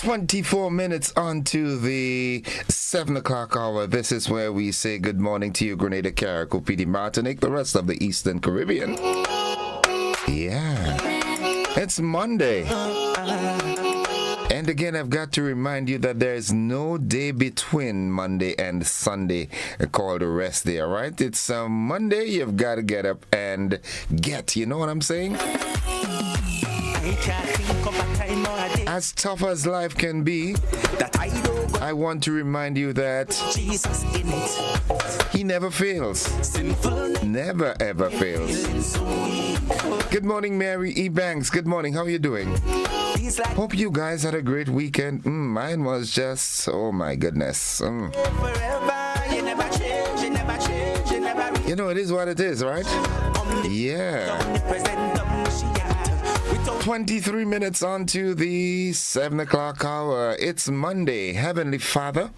24 minutes on to the 7 o'clock hour. This is where we say good morning to you, Grenada, Carriacou, PD, Martinique, the rest of the Eastern Caribbean. Yeah, it's Monday. And again, I've got to remind you that there is no day between Monday and Sunday called a rest day, all right? It's Monday, you've got to get up and get, you know what I'm saying? As tough as life can be, I want to remind you that He never fails. Never ever fails. Good morning, Mary E. Banks. Good morning. How are you doing? Hope you guys had a great weekend. Mine was just, oh my goodness. You know, it is what it is, right? Yeah. 23 minutes on to the 7 o'clock hour. It's Monday. Heavenly Father,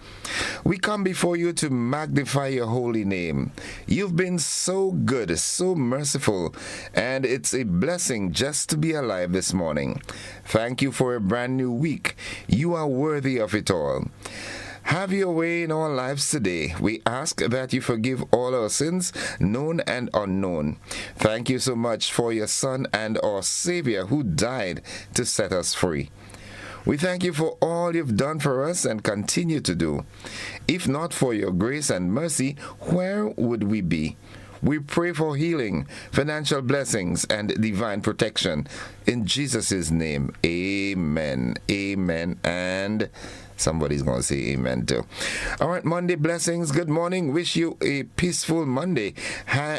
we come before you to magnify your holy name. You've been so good, so merciful, and it's a blessing just to be alive this morning. Thank you for a brand new week. You are worthy of it all. Have your way in our lives today. We ask that you forgive all our sins, known and unknown. Thank you so much for your Son and our Savior who died to set us free. We thank you for all you've done for us and continue to do. If not for your grace and mercy, where would we be? We pray for healing, financial blessings, and divine protection. In Jesus' name, amen, amen, and somebody's going to say amen too. All right, Monday blessings. Good morning. Wish you a peaceful Monday.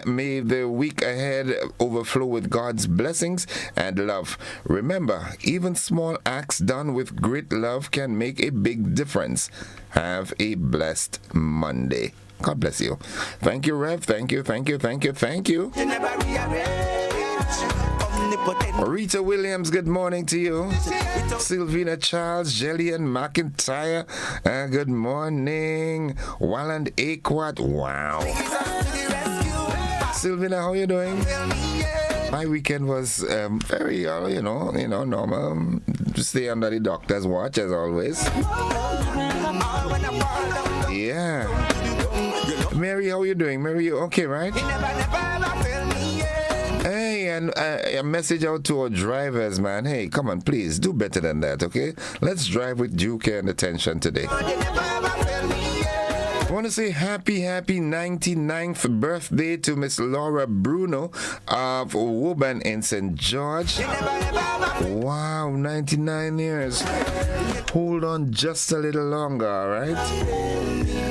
May the week ahead overflow with God's blessings and love. Remember, even small acts done with great love can make a big difference. Have a blessed Monday. God bless you. Thank you, Rev. Thank you, thank you, thank you, thank you. Rita Williams, good morning to you. Sylvina Charles, Jillian McIntyre, good morning. Walland Aquat, wow. Sylvina, how you doing? My weekend was very, normal. Stay under the doctor's watch as always. Yeah. Mary, how you doing? Mary, you okay, right? Hey, and a message out to our drivers, man. Hey, come on, please, do better than that, okay? Let's drive with due care and attention today. I want to say happy 99th birthday to Miss Laura Bruno of Woburn in St. George. Wow, 99 years. Hold on just a little longer, all right?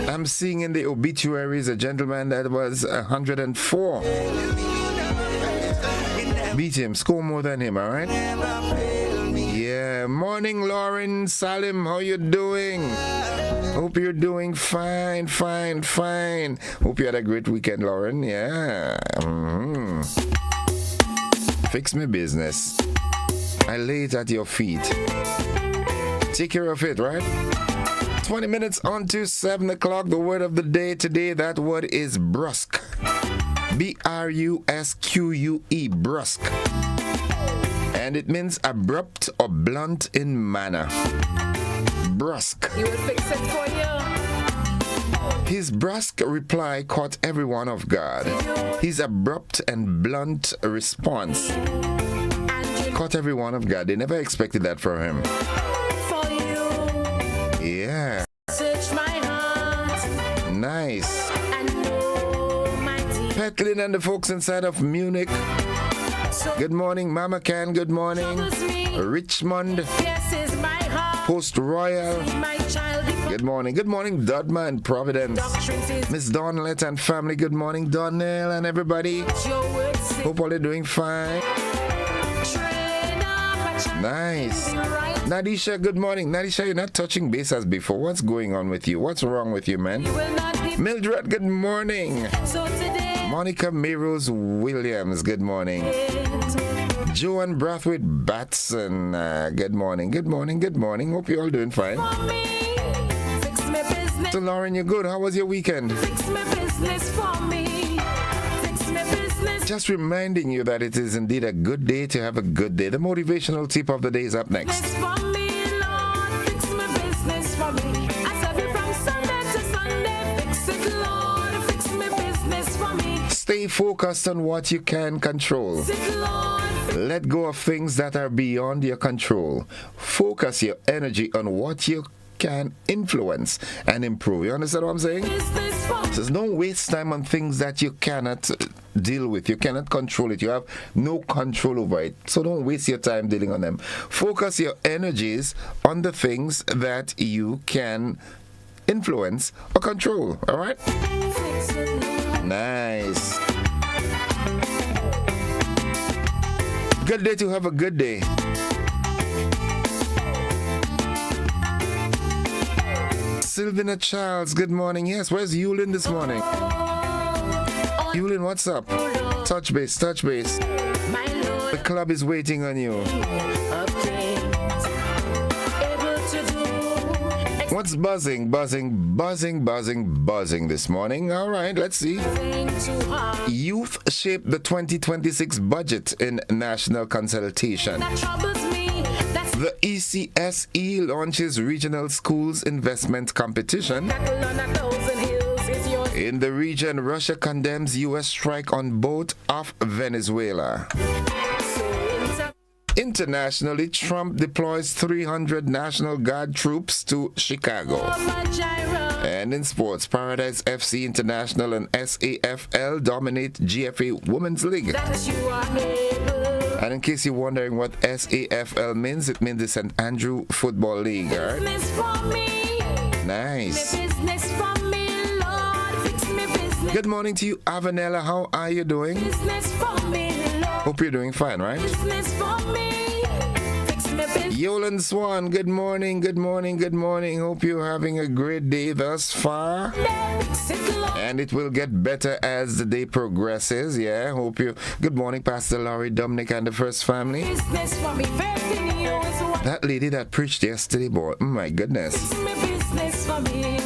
I'm seeing in the obituaries a gentleman that was 104. Beat him, score more than him, all right? Yeah, morning, Lauren Salim, how you doing? Hope you're doing fine. Hope you had a great weekend, Lauren. Yeah. Fix my business. I lay it at your feet. Take care of it, right? 20 minutes on to 7 o'clock. The word of the day today, that word is brusque. B-R-U-S-Q-U-E, brusque. And it means abrupt or blunt in manner. Brusque. You will fix it for you. His brusque reply caught everyone off guard. His abrupt and blunt response caught everyone off guard. They never expected that from him. For you. Yeah. Search my heart. Nice. Petlin and the folks inside of Munich. Good morning, Mama Can. Good morning. Richmond. Post Royal. Good morning. Good morning, Dudma and Providence. Miss Donlet and family. Good morning, Donnell and everybody. Hope all are doing fine. Nice. Nadisha, good morning. Nadisha, you're not touching base as before. What's going on with you? What's wrong with you, man? Mildred, good morning. Monica Mayrose Williams, good morning. Joan Brathwaite Batson, good morning. Hope you're all doing fine. So Lauren, you're good. How was your weekend? Fix my business for me. Fix my business. Just reminding you that it is indeed a good day to have a good day. The motivational tip of the day is up next. For me, Lord, fix my Stay focused on what you can control. Sit, Lord, Let go of things that are beyond your control. Focus your energy on what you can influence and improve. You understand what I'm saying? business for me. So don't waste time on things that you cannot deal with. You cannot control it. You have no control over it. So don't waste your time dealing on them. Focus your energies on the things that you can influence or control. All right? Fix it, Lord. Nice. Good day to have a good day. Sylvina Charles, good morning. Yes, where's Yulin this morning? Yulin, what's up? Touch base, touch base. My Lord, The club is waiting on you. of things able to do What's buzzing this morning? All right, let's see. anything too hard Youth shape the 2026 budget in national consultation. that troubles me. That's The ECSE launches regional schools investment competition. battle on 1,000 hills is yours. In the region, Russia condemns U.S. strike on boat off Venezuela. So Internationally, Trump deploys 300 National Guard troops to Chicago. Gyra, And in sports, Paradise FC International and SAFL dominate GFA Women's League. that you are able. And in case you're wondering what SAFL means, it means the St. Andrew Football League. All right? Business for me. Nice. Business for me, Lord. Fix me business. Good morning to you, Avanella. How are you doing? Business for me, Lord. Hope you're doing fine, right? Business for me. Fix me business. Yolan Swan, good morning, good morning, good morning. Hope you're having a great day thus far. Fix it, Lord. And it will get better as the day progresses. Yeah, hope you. Good morning, Pastor Laurie Dominic and the First Family. Business for me. Faith in you is what. That lady that preached yesterday, boy, my goodness. Fix me business for me.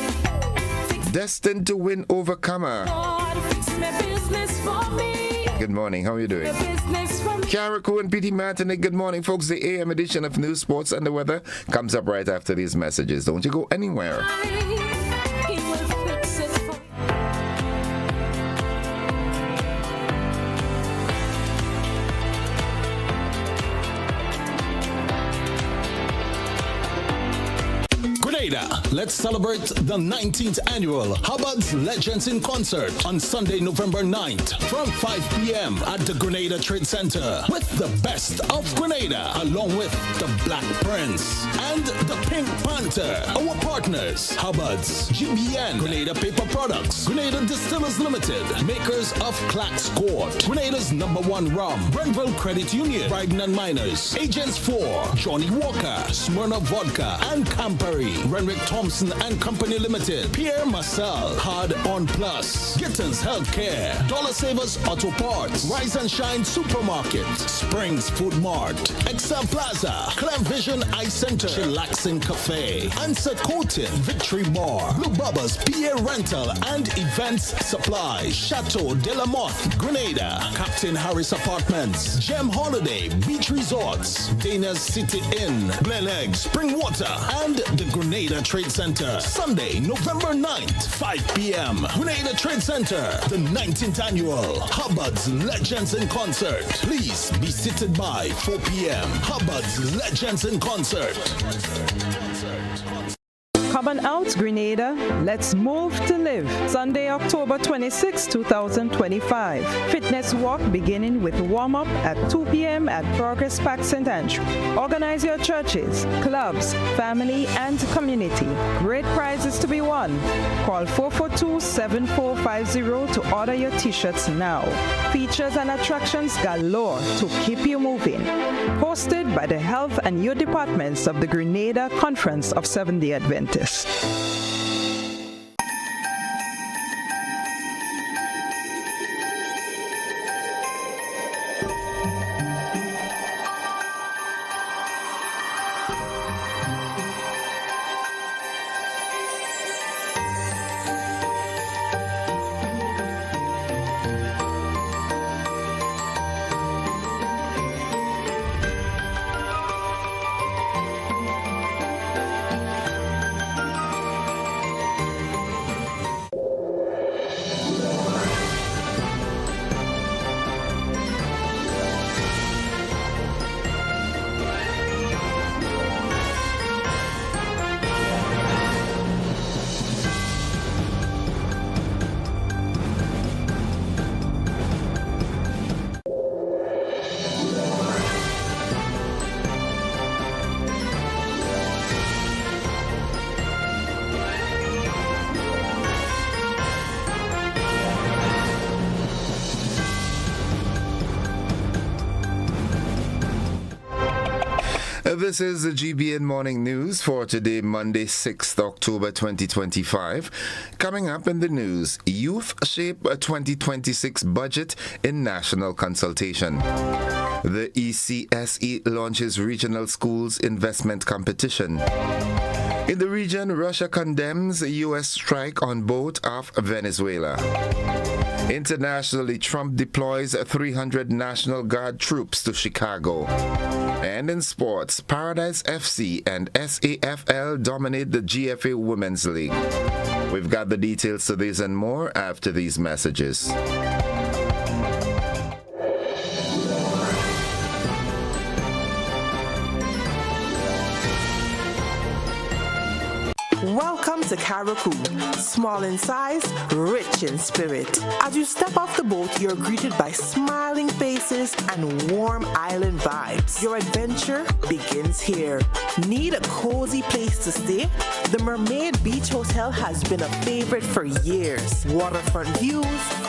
Fix Destined to win Overcomer. Lord. Fix me business for me. Good morning, how are you doing? Business for me. Carico and P.T. Martinic, good morning, folks. The AM edition of News, Sports, and the Weather comes up right after these messages. Don't you go anywhere. He will fix it for me. Grenada, let's celebrate the 19th annual Hubbard's Legends in Concert on Sunday, November 9th from 5 p.m. at the Grenada Trade Center with the best of Grenada along with the Black Prince and the Pink Panther. Our partners, Hubbard's, GBN, Grenada Paper Products, Grenada Distillers Limited, makers of Clacks Court, Grenada's #1 rum, Brentville Credit Union, Bryden and Miners, Agents 4, Johnny Walker, Smyrna Vodka, and Campari, Renwick Thompson and Company Limited, Pierre Marcel, Hard On Plus, Gittins Healthcare, Dollar Savers Auto Parts, Rise and Shine Supermarket, Springs Food Mart, Excel Plaza, Clem Vision Eye Center, Chillaxing Cafe, Answer Coating, Victory Bar, Blue Bubba's PA Rental and Events Supply, Chateau de la Motte, Grenada, Captain Harris Apartments, Gem Holiday, Beach Resorts, Dana's City Inn, Glenegg, Springwater, and the Grenada Trade Center. Sunday, November 9th, 5 p.m. Grenada Trade Center, the 19th annual Hubbard's Legends in Concert. Please be seated by 4 p.m. Hubbard's Legends in Concert. Come on out, Grenada. Let's move to live. Sunday, October 26, 2025. Fitness walk beginning with warm-up at 2 p.m. at Progress Park St. Andrew. Organize your churches, clubs, family, and community. Great prizes to be won. Call 442-7450 to order your t-shirts now. Features and attractions galore to keep you moving. Hosted by the Health and Youth Departments of the Grenada Conference of Seventh-day Adventists. This is the GBN Morning News for today, Monday, 6th October 2025. Coming up in the news, Youth Shape a 2026 Budget in National Consultation. The ECSE launches Regional Schools Investment Competition. In the region, Russia condemns U.S. strike on boat off Venezuela. Internationally, Trump deploys 300 National Guard troops to Chicago. And in sports, Paradise FC and SAFL dominate the GFA Women's League. We've got the details to this and more after these messages. Welcome to Caracou, small in size, rich in spirit. As you step off the boat, you're greeted by smiling faces and warm island vibes. Your adventure begins here. Need a cozy place to stay? The Mermaid Beach Hotel has been a favorite for years. Waterfront views,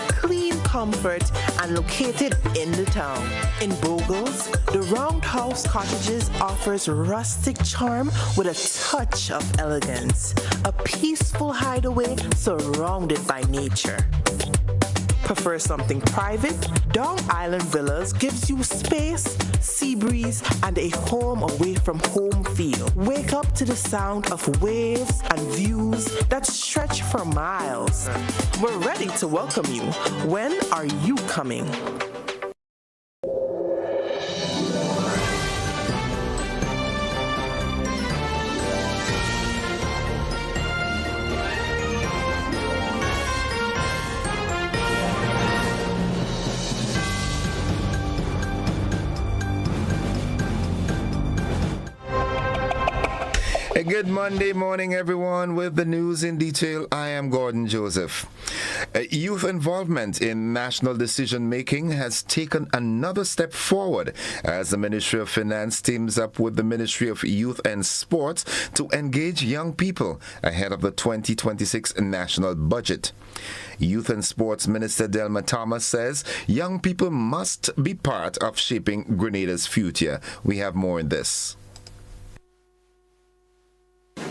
clean comfort, and located in the town. In Bogles, the Roundhouse Cottages offers rustic charm with a touch of elegance. A peaceful hideaway surrounded by nature. Prefer something private? Dong Island Villas gives you space, sea breeze, and a home away from home feel. Wake up to the sound of waves and views that stretch for miles. We're ready to welcome you. When are you coming? A good Monday morning, everyone. With the news in detail, I am Gordon Joseph. Youth involvement in national decision-making has taken another step forward as the Ministry of Finance teams up with the Ministry of Youth and Sports to engage young people ahead of the 2026 national budget. Youth and Sports Minister Delma Thomas says young people must be part of shaping Grenada's future. We have more in this.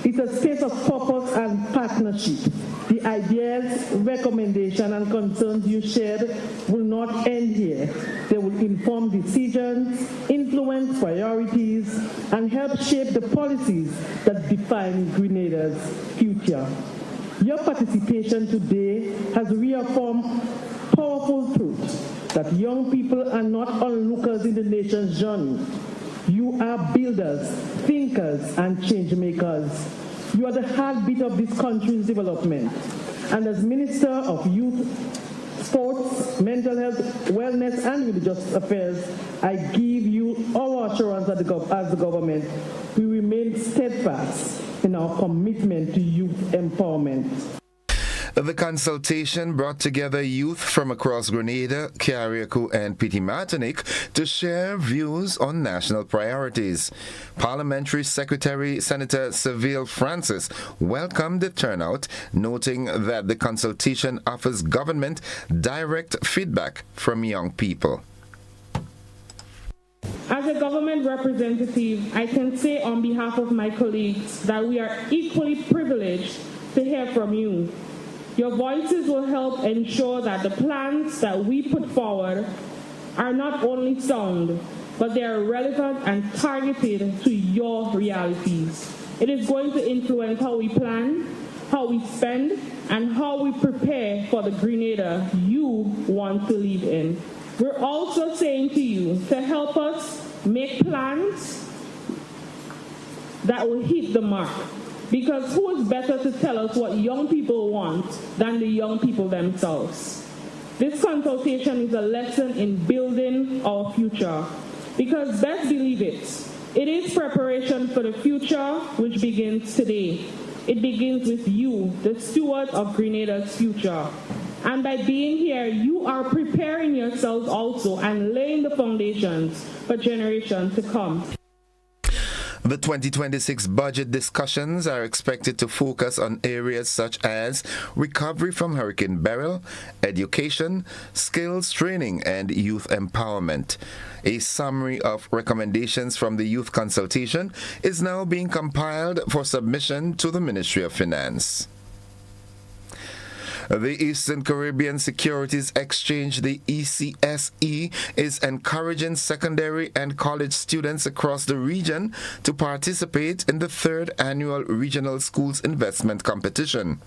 It's a space of purpose and partnership. The ideas, recommendations, and concerns you shared will not end here. They will inform decisions, influence priorities, and help shape the policies that define Grenada's future. Your participation today has reaffirmed powerful truth that young people are not onlookers in the nation's journey. You are builders, thinkers, and change makers. You are the heartbeat of this country's development. And as Minister of Youth, Sports, Mental Health, Wellness, and Religious Affairs, I give you our assurance as the government. We remain steadfast in our commitment to youth empowerment. The consultation brought together youth from across Grenada, Carriacou, and Petite Martinique to share views on national priorities. Parliamentary Secretary Senator Seville Francis welcomed the turnout, noting that the consultation offers government direct feedback from young people. As a government representative, I can say on behalf of my colleagues that we are equally privileged to hear from you. Your voices will help ensure that the plans that we put forward are not only sound, but they are relevant and targeted to your realities. It is going to influence how we plan, how we spend, and how we prepare for the Grenada you want to live in. We're also saying to you to help us make plans that will hit the mark. Because who is better to tell us what young people want than the young people themselves? This consultation is a lesson in building our future. Because best believe it is preparation for the future which begins today. It begins with you, the steward of Grenada's future. And by being here, you are preparing yourselves also and laying the foundations for generations to come. The 2026 budget discussions are expected to focus on areas such as recovery from Hurricane Beryl, education, skills training, and youth empowerment. A summary of recommendations from the youth consultation is now being compiled for submission to the Ministry of Finance. The Eastern Caribbean Securities Exchange, the ECSE, is encouraging secondary and college students across the region to participate in the 3rd Annual Regional Schools Investment Competition.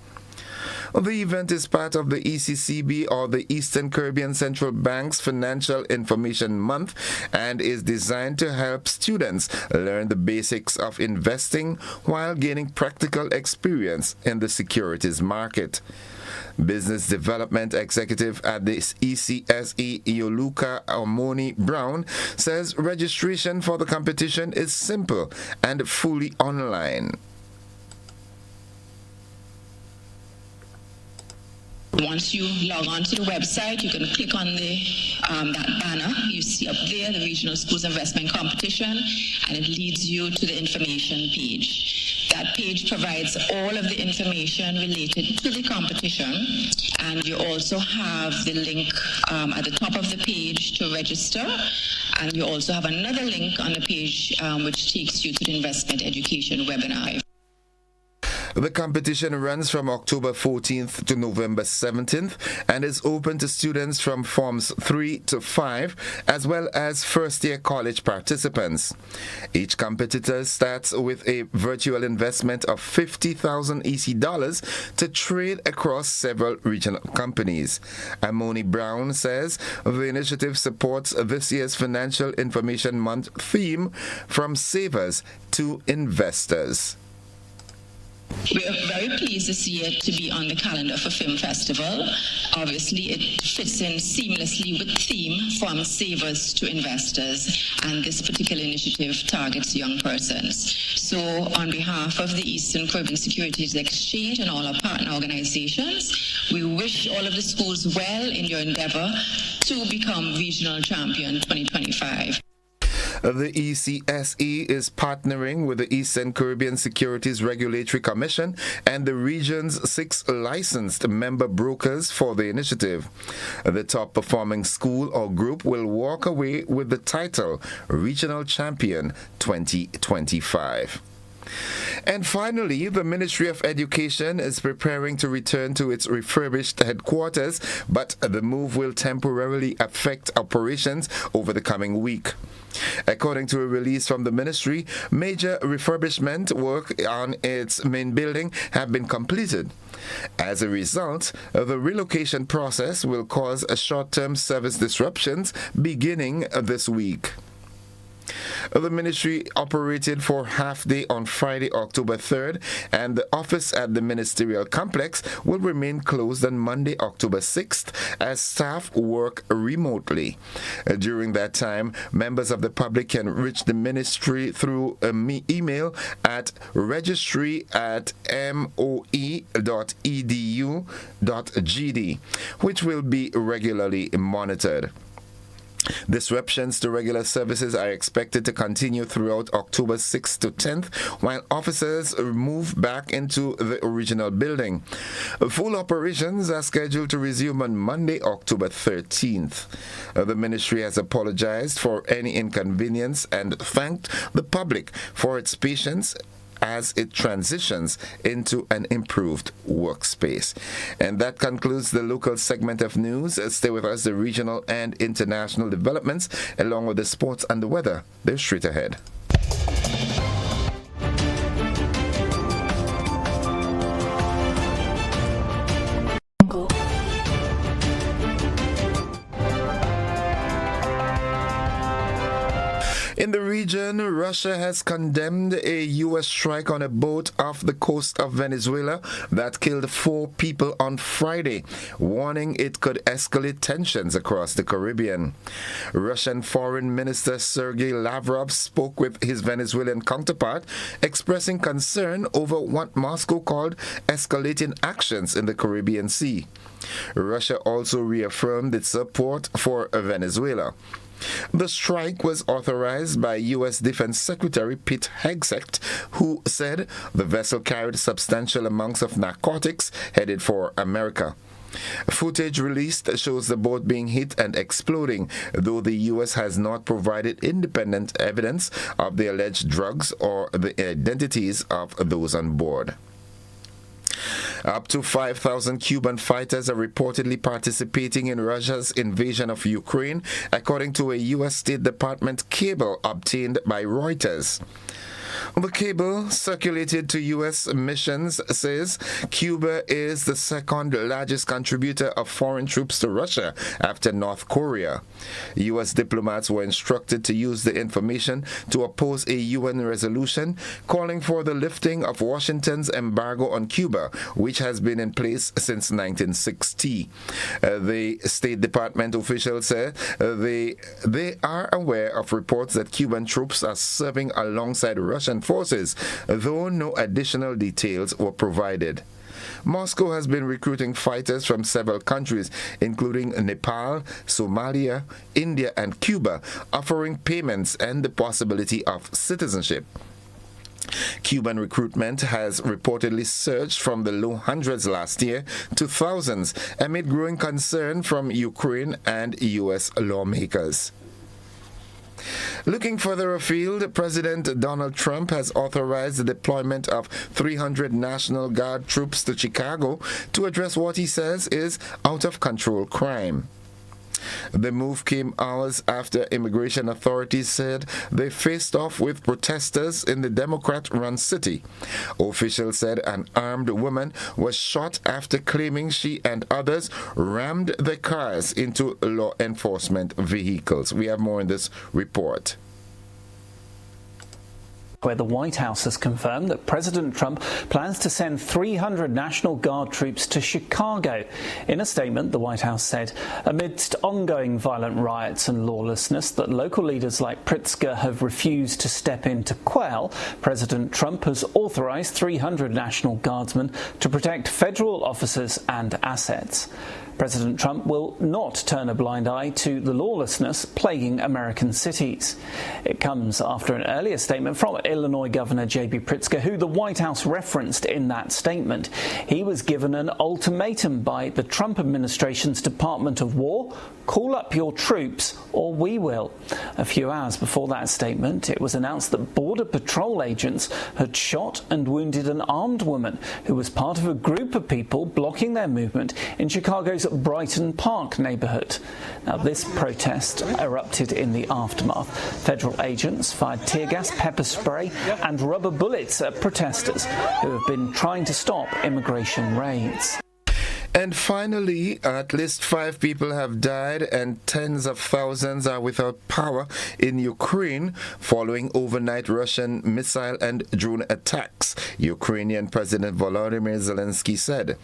The event is part of the ECCB, or the Eastern Caribbean Central Bank's Financial Information Month, and is designed to help students learn the basics of investing while gaining practical experience in the securities market. Business Development Executive at the ECSE, Ioluka Omoni Brown, says registration for the competition is simple and fully online. Once you log on to the website, you can click on that banner you see up there, the Regional Schools Investment Competition, and it leads you to the information page. That page provides all of the information related to the competition, and you also have the link at the top of the page to register, and you also have another link on the page which takes you to the investment education webinar. The competition runs from October 14th to November 17th and is open to students from Forms 3 to 5 as well as first-year college participants. Each competitor starts with a virtual investment of $50,000 EC dollars to trade across several regional companies. Amoni Brown says the initiative supports this year's Financial Information Month theme, from savers to investors. We are very pleased this year to be on the calendar for Film Festival. Obviously, it fits in seamlessly with theme from savers to investors, and this particular initiative targets young persons. So on behalf of the Eastern Caribbean Securities Exchange and all our partner organizations, we wish all of the schools well in your endeavor to become Regional Champion 2025. The ECSE is partnering with the Eastern Caribbean Securities Regulatory Commission and the region's 6 licensed member brokers for the initiative. The top performing school or group will walk away with the title Regional Champion 2025. And finally, the Ministry of Education is preparing to return to its refurbished headquarters, but the move will temporarily affect operations over the coming week. According to a release from the ministry, major refurbishment work on its main building have been completed. As a result, the relocation process will cause short-term service disruptions beginning this week. The ministry operated for half day on Friday, October 3rd, and the office at the ministerial complex will remain closed on Monday, October 6th, as staff work remotely. During that time, members of the public can reach the ministry through email at registry@moe.edu.gd, which will be regularly monitored. Disruptions to regular services are expected to continue throughout October 6th to 10th, while officers move back into the original building. Full operations are scheduled to resume on Monday, October 13th. The ministry has apologized for any inconvenience and thanked the public for its patience as it transitions into an improved workspace. And that concludes the local segment of news. Stay with us. The regional and international developments, along with the sports and the weather, they're straight ahead. In the region, Russia has condemned a U.S. strike on a boat off the coast of Venezuela that killed 4 people on Friday, warning it could escalate tensions across the Caribbean. Russian Foreign Minister Sergei Lavrov spoke with his Venezuelan counterpart, expressing concern over what Moscow called escalating actions in the Caribbean Sea. Russia also reaffirmed its support for Venezuela. The strike was authorized by U.S. Defense Secretary Pete Hegseth, who said the vessel carried substantial amounts of narcotics headed for America. Footage released shows the boat being hit and exploding, though the U.S. has not provided independent evidence of the alleged drugs or the identities of those on board. Up to 5,000 Cuban fighters are reportedly participating in Russia's invasion of Ukraine, according to a U.S. State Department cable obtained by Reuters. The cable, circulated to U.S. missions, says Cuba is the second largest contributor of foreign troops to Russia after North Korea. U.S. diplomats were instructed to use the information to oppose a UN resolution calling for the lifting of Washington's embargo on Cuba, which has been in place since 1960. The State Department officials said they are aware of reports that Cuban troops are serving alongside Russian forces, though no additional details were provided. Moscow has been recruiting fighters from several countries, including Nepal, Somalia, India, and Cuba, offering payments and the possibility of citizenship. Cuban recruitment has reportedly surged from the low hundreds last year to thousands amid growing concern from Ukraine and U.S. lawmakers. Looking further afield, President Donald Trump has authorized the deployment of 300 National Guard troops to Chicago to address what he says is out-of-control crime. The move came hours after immigration authorities said they faced off with protesters in the Democrat-run city. Officials said an armed woman was shot after claiming she and others rammed their cars into law enforcement vehicles. We have more in this report, where the White House has confirmed that President Trump plans to send 300 National Guard troops to Chicago. In a statement, the White House said, amidst ongoing violent riots and lawlessness that local leaders like Pritzker have refused to step in to quell, President Trump has authorized 300 National Guardsmen to protect federal officers and assets. President Trump will not turn a blind eye to the lawlessness plaguing American cities. It comes after an earlier statement from Illinois Governor J.B. Pritzker, who the White House referenced in that statement. He was given an ultimatum by the Trump administration's Department of War: call up your troops or we will. A few hours before that statement, it was announced that Border Patrol agents had shot and wounded an armed woman who was part of a group of people blocking their movement in Chicago's Brighton Park neighborhood. Now, this protest erupted in the aftermath. Federal agents fired tear gas, pepper spray and rubber bullets at protesters who have been trying to stop immigration raids. And finally, at least 5 people have died and tens of thousands are without power in Ukraine following overnight Russian missile and drone attacks, Ukrainian President Volodymyr Zelensky said.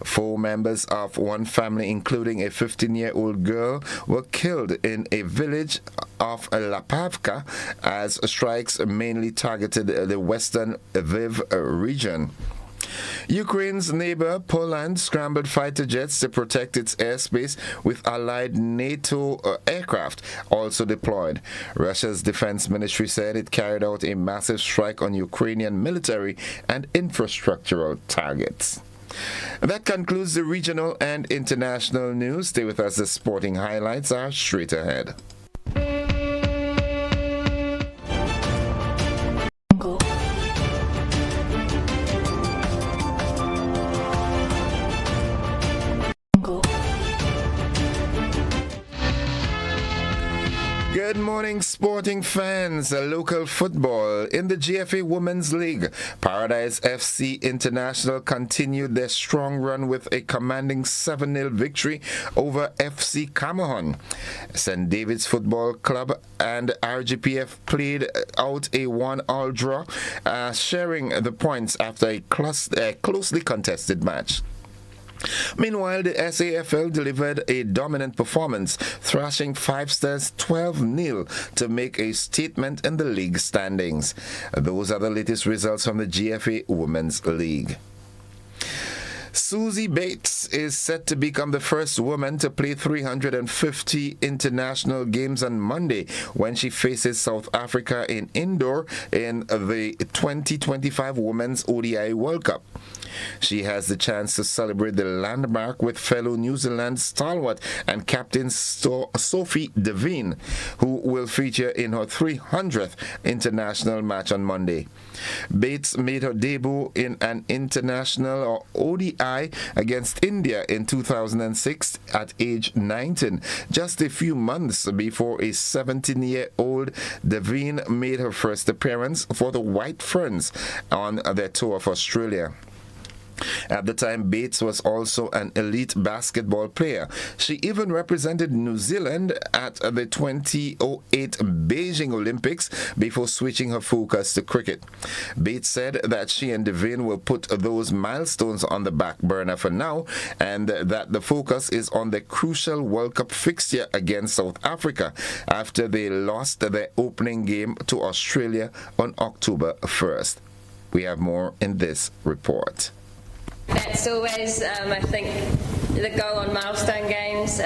4 members of one family, including a 15-year-old girl, were killed in a village of Lapavka as strikes mainly targeted the western Lviv region. Ukraine's neighbor Poland scrambled fighter jets to protect its airspace, with allied NATO aircraft also deployed. Russia's defense ministry said it carried out a massive strike on Ukrainian military and infrastructural targets. That concludes the regional and international news. Stay with us. The sporting highlights are straight ahead. Good morning, sporting fans. Local football in the GFA Women's League. Paradise FC International continued their strong run with a commanding 7-0 victory over FC Cameroon. St. David's Football Club and RGPF played out a 1-1 draw, sharing the points after a closely contested match. Meanwhile, the SAFL delivered a dominant performance, thrashing Five Stars 12-0 to make a statement in the league standings. Those are the latest results from the GFA Women's League. Susie Bates is set to become the first woman to play 350 international games on Monday when she faces South Africa in indoor in the 2025 Women's ODI World Cup. She has the chance to celebrate the landmark with fellow New Zealand stalwart and captain Sophie Devine, who will feature in her 300th international match on Monday. Bates made her debut in an international or ODI against India in 2006 at age 19, just a few months before a 17-year-old Devine made her first appearance for the White Ferns on their tour of Australia. At the time, Bates was also an elite basketball player. She even represented New Zealand at the 2008 Beijing Olympics before switching her focus to cricket. Bates said that she and Devine will put those milestones on the back burner for now, and that the focus is on the crucial World Cup fixture against South Africa after they lost their opening game to Australia on October 1st. We have more in this report. That's always, I think, the goal on milestone games.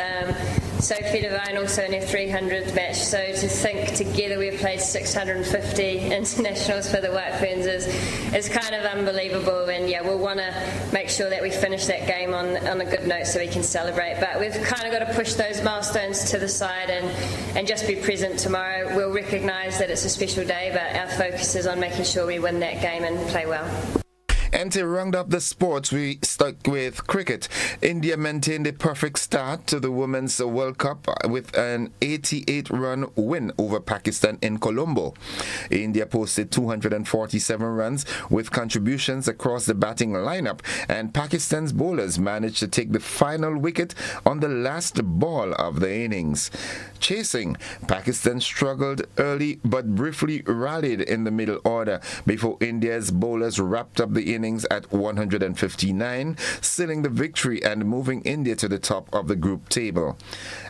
Sophie Devine also in her 300th match, so to think together we've played 650 internationals for the White Ferns is kind of unbelievable, and yeah, we'll want to make sure that we finish that game on a good note so we can celebrate, but we've kind of got to push those milestones to the side and just be present tomorrow. We'll recognise that it's a special day, but our focus is on making sure we win that game and play well. And to round up the sports, we stuck with cricket. India maintained a perfect start to the Women's World Cup with an 88-run win over Pakistan in Colombo. India posted 247 runs with contributions across the batting lineup, and Pakistan's bowlers managed to take the final wicket on the last ball of the innings. Chasing, Pakistan struggled early but briefly rallied in the middle order before India's bowlers wrapped up the innings at 159, sealing the victory and moving India to the top of the group table.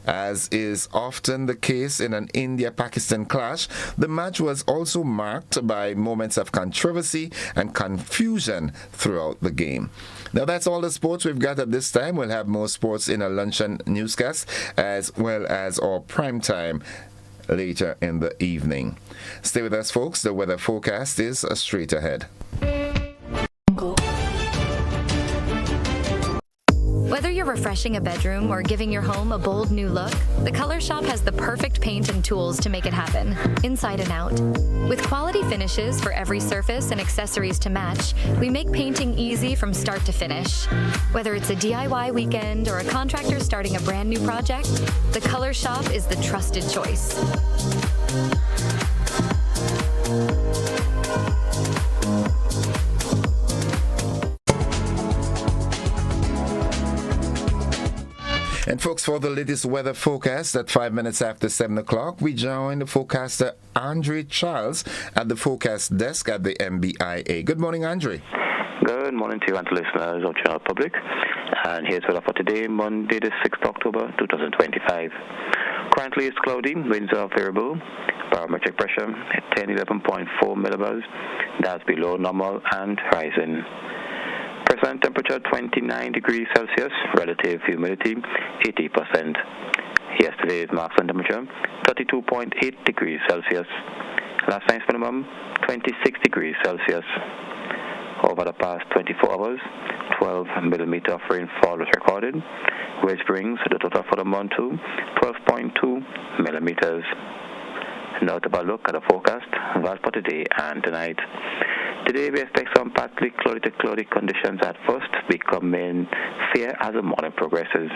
As is often the case in an India-Pakistan clash, the match was also marked by moments of controversy and confusion throughout the game. Now that's all the sports we've got at this time. We'll have more sports in our luncheon newscast as well as our prime time later in the evening. Stay with us, folks. The weather forecast is straight ahead. Whether you're refreshing a bedroom or giving your home a bold new look, the Color Shop has the perfect paint and tools to make it happen, inside and out. With quality finishes for every surface and accessories to match, we make painting easy from start to finish. Whether it's a DIY weekend or a contractor starting a brand new project, the Color Shop is the trusted choice. And folks, for the latest weather forecast at 5 minutes after 7 o'clock, we join the forecaster Andre Charles at the forecast desk at the MBIA. Good morning, Andre. Good morning to you and to listeners of Channel Public. And here's weather for today, Monday the 6th October 2025. Currently it's cloudy, winds are variable, barometric pressure at 11.4 millibars, that's below normal and rising. Present temperature 29 degrees Celsius, relative humidity 80%. Yesterday's maximum temperature 32.8 degrees Celsius. Last night's minimum 26 degrees Celsius. Over the past 24 hours, 12 millimeter of rainfall was recorded, which brings the total for the month to 12.2 millimeters. Now to have a look at the forecast, that's for today and tonight. Today we expect some partly cloudy to cloudy conditions at first, becoming fair as the morning progresses.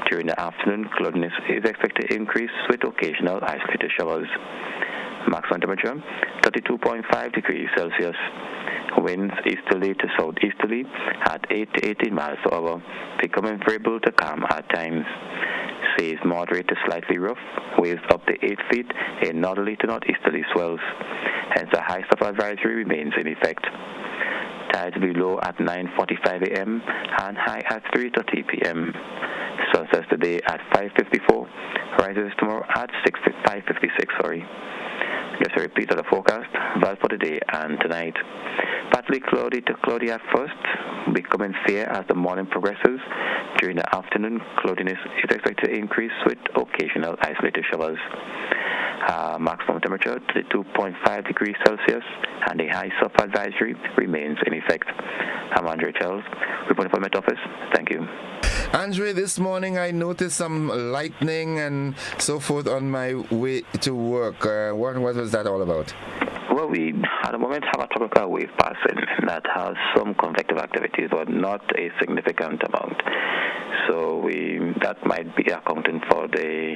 During the afternoon, cloudiness is expected to increase with occasional isolated showers. Maximum temperature 32.5 degrees Celsius. Winds easterly to southeasterly at 8 to 18 miles per hour, becoming variable to calm at times. Seas moderate to slightly rough, waves up to 8 feet in northerly to northeasterly swells. Hence a high surf advisory remains in effect. Tides will be low at 9:45 a.m. and high at 3:30 p.m. Sunsets today at 5:54, rises tomorrow at 5:56. Just a repeat of the forecast, value for today and tonight. Partly cloudy to cloudy at first, becoming fair as the morning progresses. During the afternoon, cloudiness is expected to increase with occasional isolated showers. Maximum temperature 32.5 degrees Celsius, and a high sulfur advisory remains in effect. I'm Andre Charles, reporting from Met Office. Thank you. Andre, this morning I noticed some lightning and so forth on my way to work. What was that all about? Well, we at the moment have a tropical wave passing that has some convective activities, but not a significant amount. So that might be accounting for the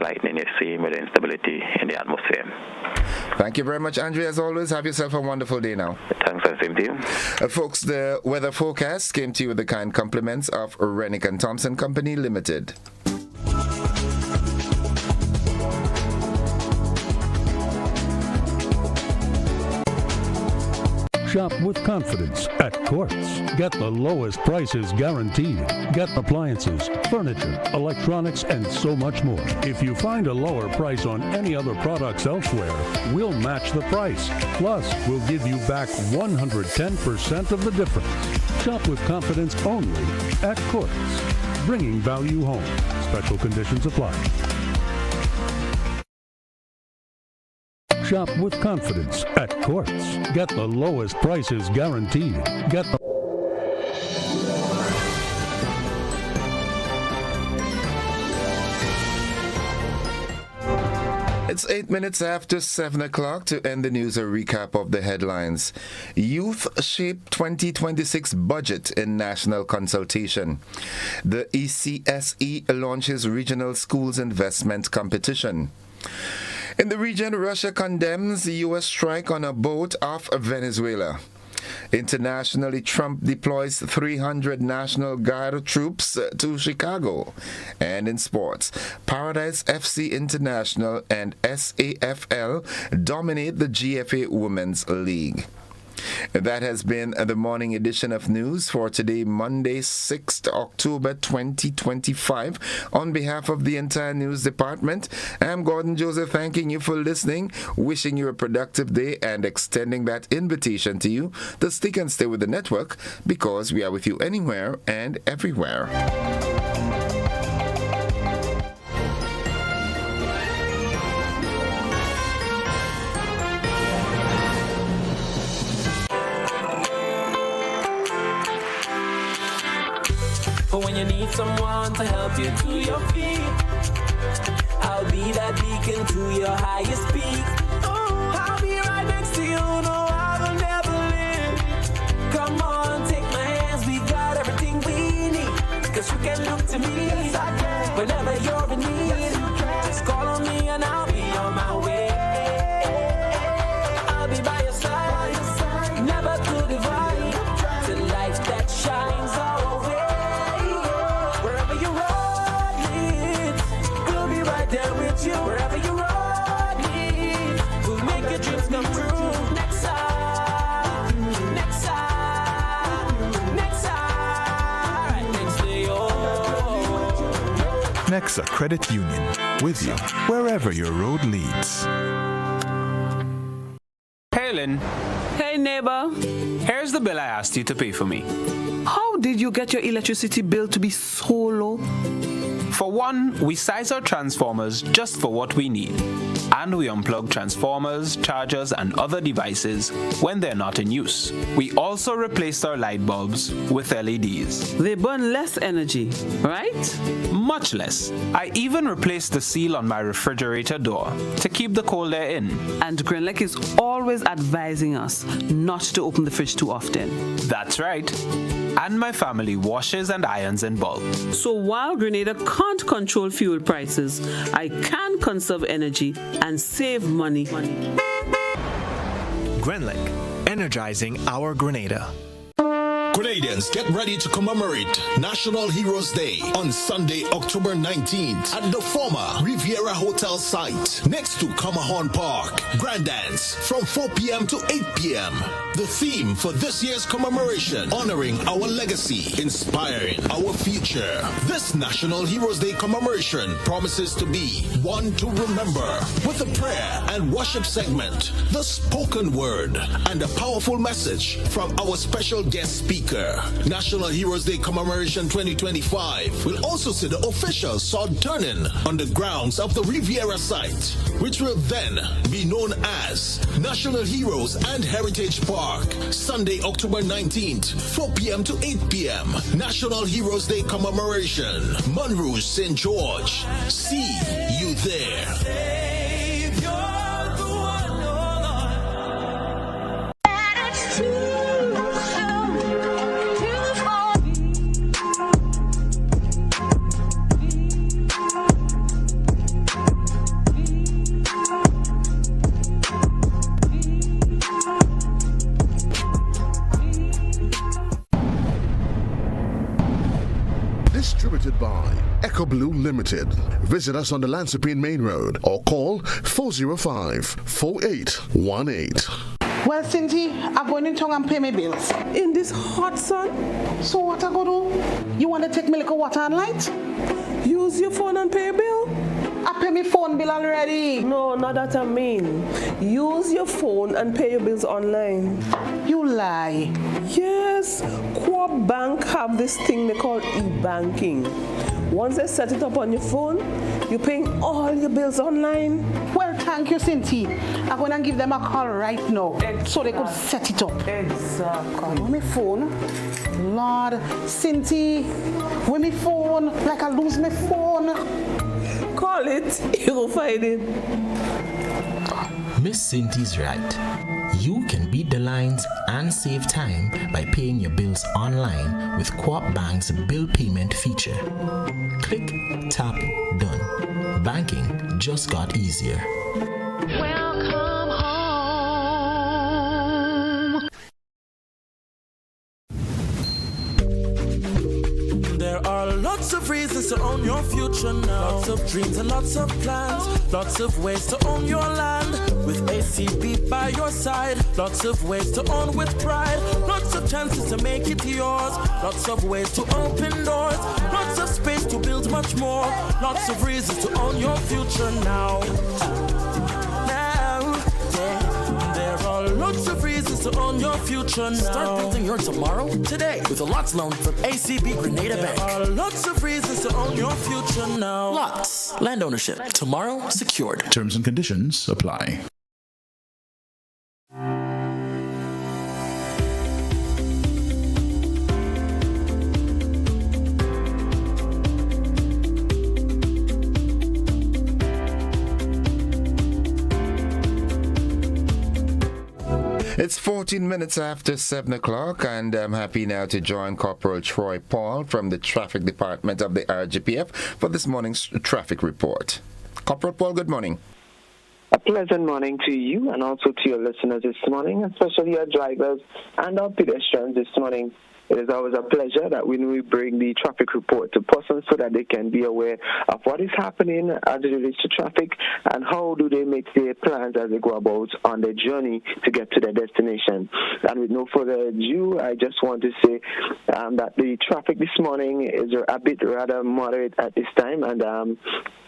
lightning you're seeing with the instability in the atmosphere. Thank you very much, Andre. As always, have yourself a wonderful day now. Thanks, and same to you. Folks, the weather forecast came to you with the kind compliments of Rennick and Thompson Company Limited. Shop with confidence at Quartz. Get the lowest prices guaranteed. Get appliances, furniture, electronics, and so much more. If you find a lower price on any other products elsewhere, we'll match the price. Plus, we'll give you back 110% of the difference. Shop with confidence only at Quartz. Bringing value home. Special conditions apply. Shop with confidence at Quartz. Get the lowest prices guaranteed. Get the It's 8 minutes after 7 o'clock. To end the news, a recap of the headlines. Youth shape 2026 budget in national consultation. The ECSE launches regional schools investment competition. In the region, Russia condemns the U.S. strike on a boat off Venezuela. Internationally, Trump deploys 300 National Guard troops to Chicago. And in sports, Paradise FC International and SAFL dominate the GFA Women's League. That has been the morning edition of news for today, Monday, 6th October 2025. On behalf of the entire news department, I'm Gordon Joseph, thanking you for listening, wishing you a productive day, and extending that invitation to you to stick and stay with the network, because we are with you anywhere and everywhere. When you need someone to help you to your feet, I'll be that beacon to your highest peak. Oh, I'll be right next to you, no, I will never leave. Come on, take my hands, we got everything we need. Cause you can look to me, yes, I can. Whenever you're in need, yes, you can. Just call on me and I'll be on my way. I'll be by your side, never to divide, the light that shines our way. Wherever you road leads, we'll make your dreams come true. Next time, next time, next time, next to you. Nexa Credit Union, with you wherever your road leads. Hey, Lynn. Hey, neighbor. Here's the bill I asked you to pay for me. How did you get your electricity bill to be so low? For one, we size our transformers just for what we need. And we unplug transformers, chargers, and other devices when they're not in use. We also replaced our light bulbs with LEDs. They burn less energy, right? Much less. I even replaced the seal on my refrigerator door to keep the cold air in. And Grenada is always advising us not to open the fridge too often. That's right. And my family washes and irons in bulk. So while Grenada can't control fuel prices, I can conserve energy and save money. Grenlec, energizing our Grenada. Grenadians, get ready to commemorate National Heroes Day on Sunday, October 19th at the former Riviera Hotel site next to Comahorn Park. Grand Dance from 4 p.m. to 8 p.m. The theme for this year's commemoration, honoring our legacy, inspiring our future. This National Heroes Day commemoration promises to be one to remember with a prayer and worship segment, the spoken word, and a powerful message from our special guest speaker. National Heroes Day Commemoration 2025 will also see the official sword turning on the grounds of the Riviera site, which will then be known as National Heroes and Heritage Park. Sunday, October 19th, 4 p.m. to 8 p.m. National Heroes Day Commemoration. Monrouge, St. George. See you there. Distributed by Echo Blue Limited. Visit us on the Lansopine Main Road or call 405-4818. Well, Cindy, I'm going in town and pay my bills. In this hot sun? So what I go do? You want to take me like a water and light? Use your phone and pay your bill? I pay my phone bill already. No, not that I mean. Use your phone and pay your bills online. You lie. Yes. Co-op Bank have this thing they call e-banking. Once they set it up on your phone, you're paying all your bills online. Well, thank you, Cindy. I'm going to give them a call right now so they could set it up. Exactly. With my phone. Lord, Cindy, with my phone, like I lose my phone. Call it, you'll find it. Miss Cindy's right. You can beat the lines and save time by paying your bills online with Co-op Bank's bill payment feature. Click, tap, done. Banking just got easier. Welcome home. There are lots of reasons to own your future now. Lots of dreams and lots of plans. Lots of ways to own your land. With ACB by your side. Lots of ways to own with pride. Lots of chances to make it yours. Lots of ways to open doors. Lots of space to build much more. Lots of reasons to own your future now. There are lots of reasons to own your future now. Start building your tomorrow today with a Lots loan from ACB Grenada Bank. There are lots of reasons to own your future now. Lots. Land ownership. Tomorrow secured. Terms and conditions apply. It's 14 minutes after 7 o'clock, and I'm happy now to join Corporal Troy Paul from the Traffic Department of the RGPF for this morning's traffic report. Corporal Paul, good morning. A pleasant morning to you and also to your listeners this morning, especially our drivers and our pedestrians this morning. It is always a pleasure that when we bring the traffic report to persons so that they can be aware of what is happening as it relates to traffic and how do they make their plans as they go about on their journey to get to their destination. And with no further ado, I just want to say that the traffic this morning is a bit rather moderate at this time, and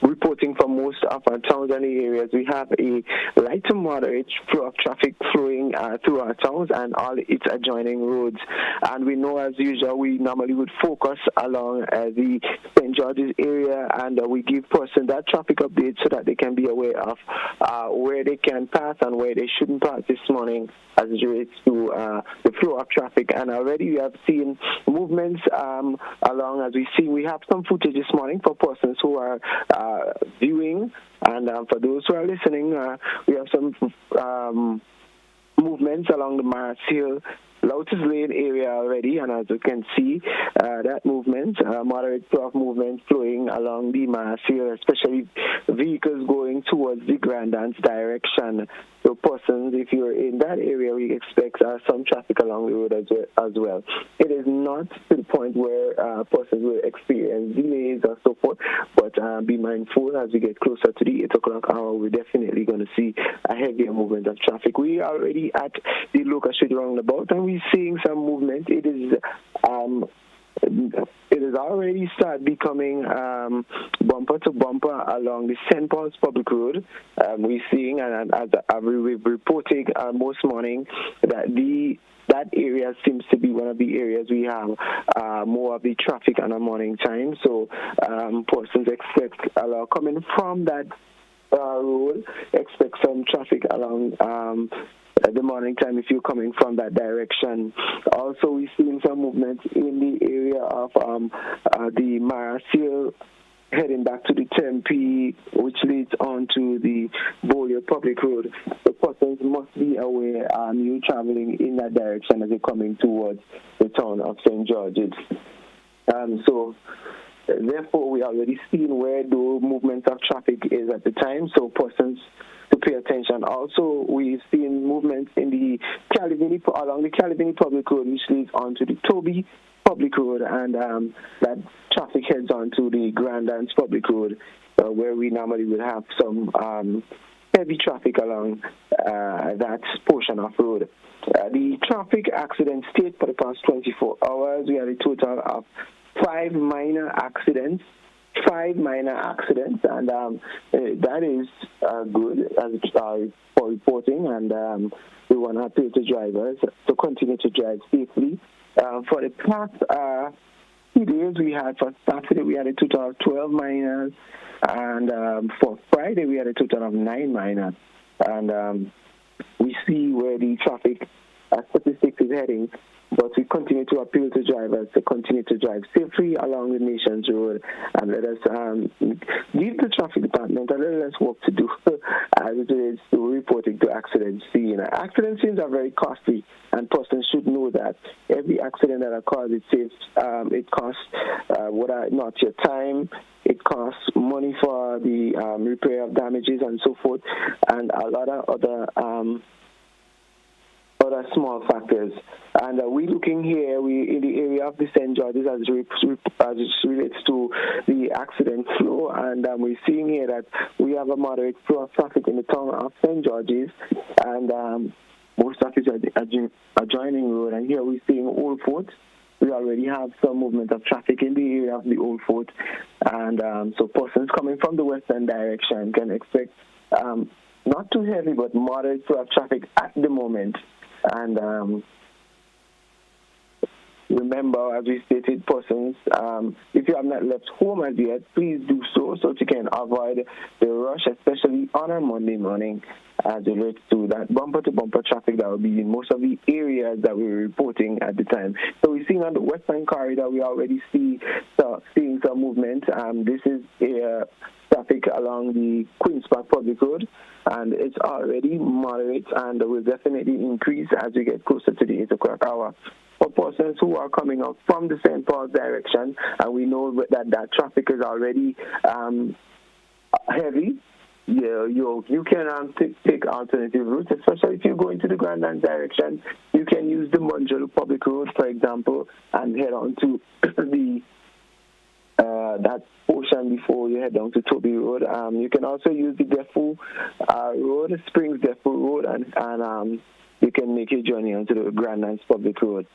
reporting from most of our towns and the areas, we have a light to moderate flow of traffic flowing through our towns and all its adjoining roads. And we know, as usual, we normally would focus along the St. George's area, and we give persons that traffic update so that they can be aware of where they can pass and where they shouldn't pass this morning as it relates to the flow of traffic. And already we have seen movements along, as we have some footage this morning for persons who are viewing, and for those who are listening, we have some movements along the Mars Hill Lotus Lane area already, and as you can see, that movement, moderate flow of movement flowing along the Marseille, especially vehicles going towards the Grand Dance direction. So persons, if you're in that area, we expect some traffic along the road as well. It is not to the point where persons will experience delays or so forth, but be mindful as we get closer to the 8 o'clock hour, we're definitely going to see a heavier movement of traffic. We are already at the local street roundabout, and we're seeing some movement. It has already started becoming bumper to bumper along the St. Paul's Public Road. We're seeing, and as we're reporting most morning, that area seems to be one of the areas we have more of the traffic on a morning time. So persons expect coming from that road, expect some traffic along the morning time if you're coming from that direction. Also, we're seeing some movement in the area of the Marseille heading back to the Tempe, which leads on to the Beaulieu Public Road. The persons must be aware you're traveling in that direction as you're coming towards the town of St. George's. So therefore, we already seen where the movement of traffic is at the time, so persons to pay attention. Also, we've seen movement in the along the Calivini Public Road, which leads on to the Toby Public Road, and that traffic heads on to the Grand Dance Public Road, where we normally would have some heavy traffic along that portion of road. The traffic accident state for the past 24 hours, we had a total of 5 minor accidents, and that is good as for reporting, and we want to appeal to drivers to continue to drive safely. For the past few days, for Saturday we had a total of 12 minors, and for Friday we had a total of 9 minors, and we see where the traffic statistics is heading. But we continue to appeal to drivers to continue to drive safely along the nation's road, and let us give the traffic department a little less work to do as it is to reporting to accident scene. Accident scenes are very costly, and persons should know that every accident that occurs, it costs not your time. It costs money for the repair of damages and so forth, and a lot of other small factors. And we're looking here, in the area of the St. George's as it relates to the accident flow, and we're seeing here that we have a moderate flow of traffic in the town of St. George's, and most traffic is adjoining road. And here we're seeing Old Fort. We already have some movement of traffic in the area of the Old Fort, and so persons coming from the western direction can expect not too heavy but moderate flow of traffic at the moment. And remember, as we stated, persons, if you have not left home as yet, please do so you can avoid the rush, especially on a Monday morning, as it relates to that bumper-to-bumper traffic that will be in most of the areas that we're reporting at the time. So we're seeing on the western corridor, we already seeing some movement. This is traffic along the Queen's Park Public Road, and it's already moderate and will definitely increase as we get closer to the 8 o'clock hour. For persons who are coming up from the St. Paul's direction, and we know that traffic is already heavy, you can take alternative routes, especially if you're going to the Grand Dance direction. You can use the Munjalo Public Road, for example, and head on to the that portion before you head down to Toby Road. You can also use the Defu Road, Springs Defu Road, and you can make your journey onto the Grand Dance Public Road.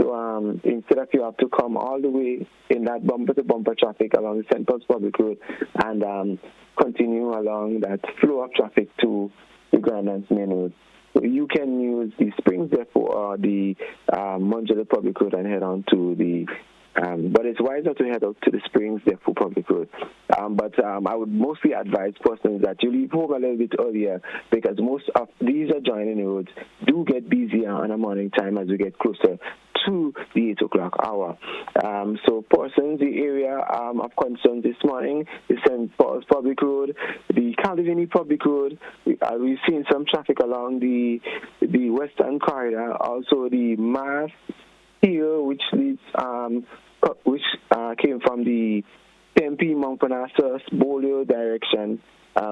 So instead of you have to come all the way in that bumper-to-bumper traffic along the St. Paul's Public Road and continue along that flow of traffic to the Grand Dance Main Road. So you can use the Springs Defu or the Munjalo Public Road and head on to the but it's wiser to head up to the Springs Defu Public Road. But I would mostly advise persons that you leave home a little bit earlier, because most of these adjoining roads do get busier on a morning time as we get closer to the 8 o'clock hour. So persons, the area of concern this morning, the St. Paul's Public Road, the Calvini Public Road. We've seen some traffic along the Western Corridor, also the Mass Hill, which leads, came from the Tempe, Montparnasse, Bolio direction.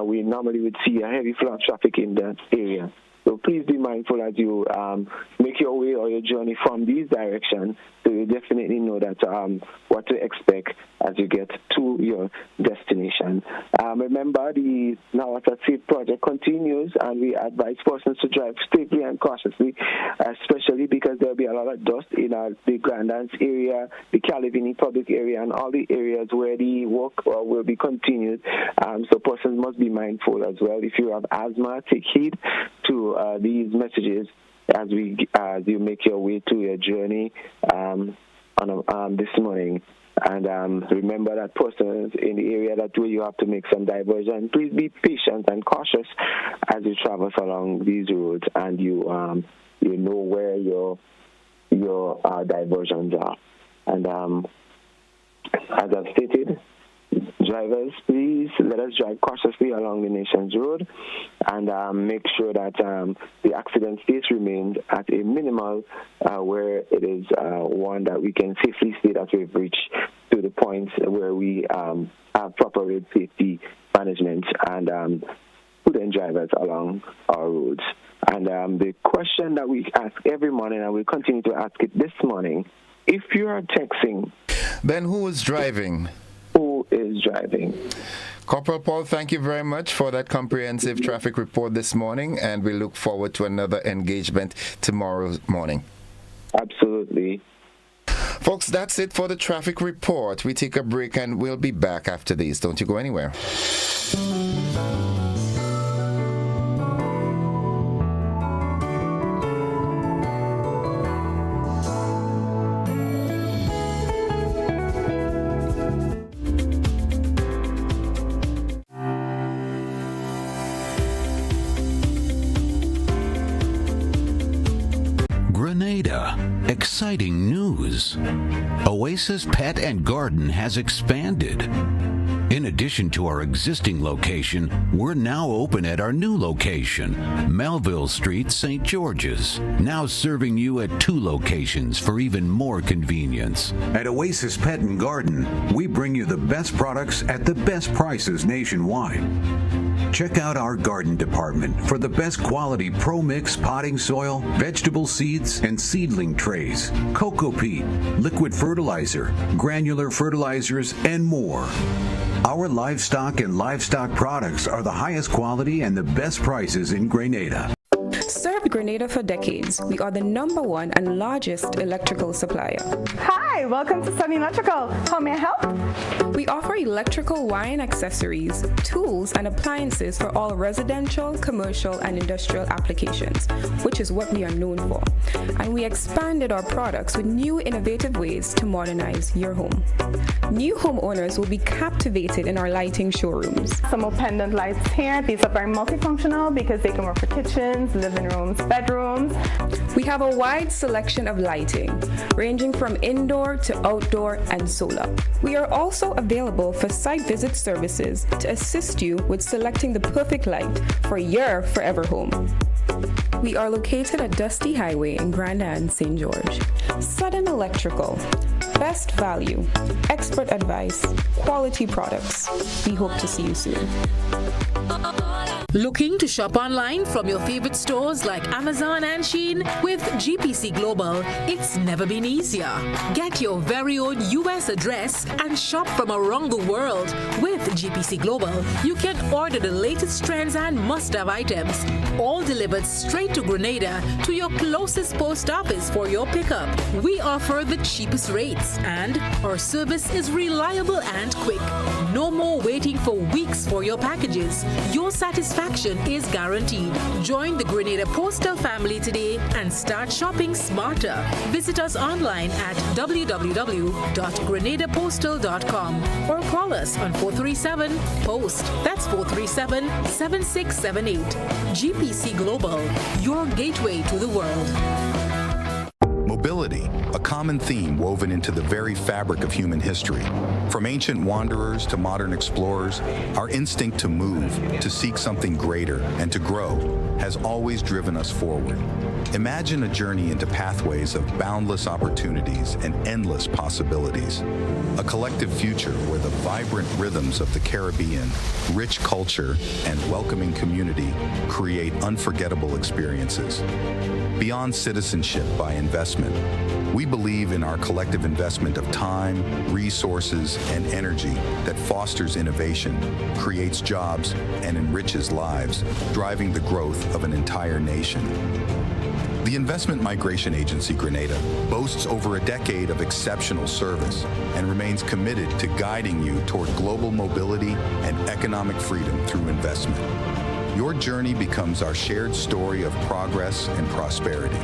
We normally would see a heavy flow of traffic in that area. So please be mindful as you make your way or your journey from these directions, so you definitely know that what to expect as you get to your destination. Remember, the Now At Safe project continues, and we advise persons to drive safely and cautiously, especially because there will be a lot of dust in the Grenada area, the Calvini public area, and all the areas where the work will be continued. So persons must be mindful as well. If you have asthma, take heed to these messages as you make your way to your journey this morning. And remember that persons in the area that way you have to make some diversion. Please be patient and cautious as you traverse along these roads, and you know where your diversions are. And as I've stated, drivers, please let us drive cautiously along the nation's road, and make sure that the accident space remains at a minimal, where it is one that we can safely say that we've reached to the point where we have proper road safety management and prudent drivers along our roads. And the question that we ask every morning, and we continue to ask it this morning: if you are texting, then who is driving? Who is driving? Corporal Paul, thank you very much for that comprehensive traffic report this morning, and we look forward to another engagement tomorrow morning. Absolutely. Folks, that's it for the traffic report. We take a break and we'll be back after these. Don't you go anywhere. Grenada, exciting news. Oasis Pet and Garden has expanded. In addition to our existing location, we're now open at our new location, Melville Street, St. George's, now serving you at 2 locations for even more convenience. At Oasis Pet and Garden, we bring you the best products at the best prices nationwide. Check out our garden department for the best quality Pro-Mix potting soil, vegetable seeds, and seedling trays, cocoa peat, liquid fertilizer, granular fertilizers, and more. Our livestock and livestock products are the highest quality and the best prices in Grenada. Served Grenada for decades. We are the #1 and largest electrical supplier. Hi, welcome to Sunny Electrical. How may I help? We offer electrical wire and accessories, tools, and appliances for all residential, commercial, and industrial applications, which is what we are known for. And we expanded our products with new innovative ways to modernize your home. New homeowners will be captivated in our lighting showrooms. Some more pendant lights here. These are very multifunctional because they can work for kitchens, living rooms, bedrooms. We have a wide selection of lighting, ranging from indoor to outdoor and solar. We are also available for site visit services to assist you with selecting the perfect light for your forever home. We are located at Dusty Highway in Grenada and St. George. Sudden Electrical. Best value, expert advice, quality products. We hope to see you soon. Looking to shop online from your favorite stores like Amazon and Shein? With GPC Global, it's never been easier. Get your very own US address and shop from around the world. With GPC Global, you can order the latest trends and must-have items, all delivered straight to Grenada to your closest post office for your pickup. We offer the cheapest rates, and our service is reliable and quick. No more waiting for weeks for your packages. Your satisfaction is guaranteed. Join the Grenada Postal family today and start shopping smarter. Visit us online at www.grenadapostal.com or call us on 437-POST. That's 437-7678. GPC Global, your gateway to the world. Mobility, a common theme woven into the very fabric of human history. From ancient wanderers to modern explorers, our instinct to move, to seek something greater, and to grow has always driven us forward. Imagine a journey into pathways of boundless opportunities and endless possibilities. A collective future where the vibrant rhythms of the Caribbean, rich culture, and welcoming community create unforgettable experiences. Beyond citizenship by investment, we believe in our collective investment of time, resources, and energy that fosters innovation, creates jobs, and enriches lives, driving the growth of an entire nation. The Investment Migration Agency Grenada boasts over a decade of exceptional service and remains committed to guiding you toward global mobility and economic freedom through investment. Your journey becomes our shared story of progress and prosperity.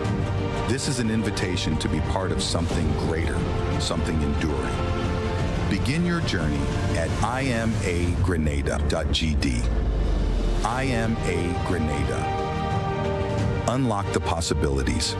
This is an invitation to be part of something greater, something enduring. Begin your journey at imagrenada.gd. IMA Grenada. Unlock the possibilities.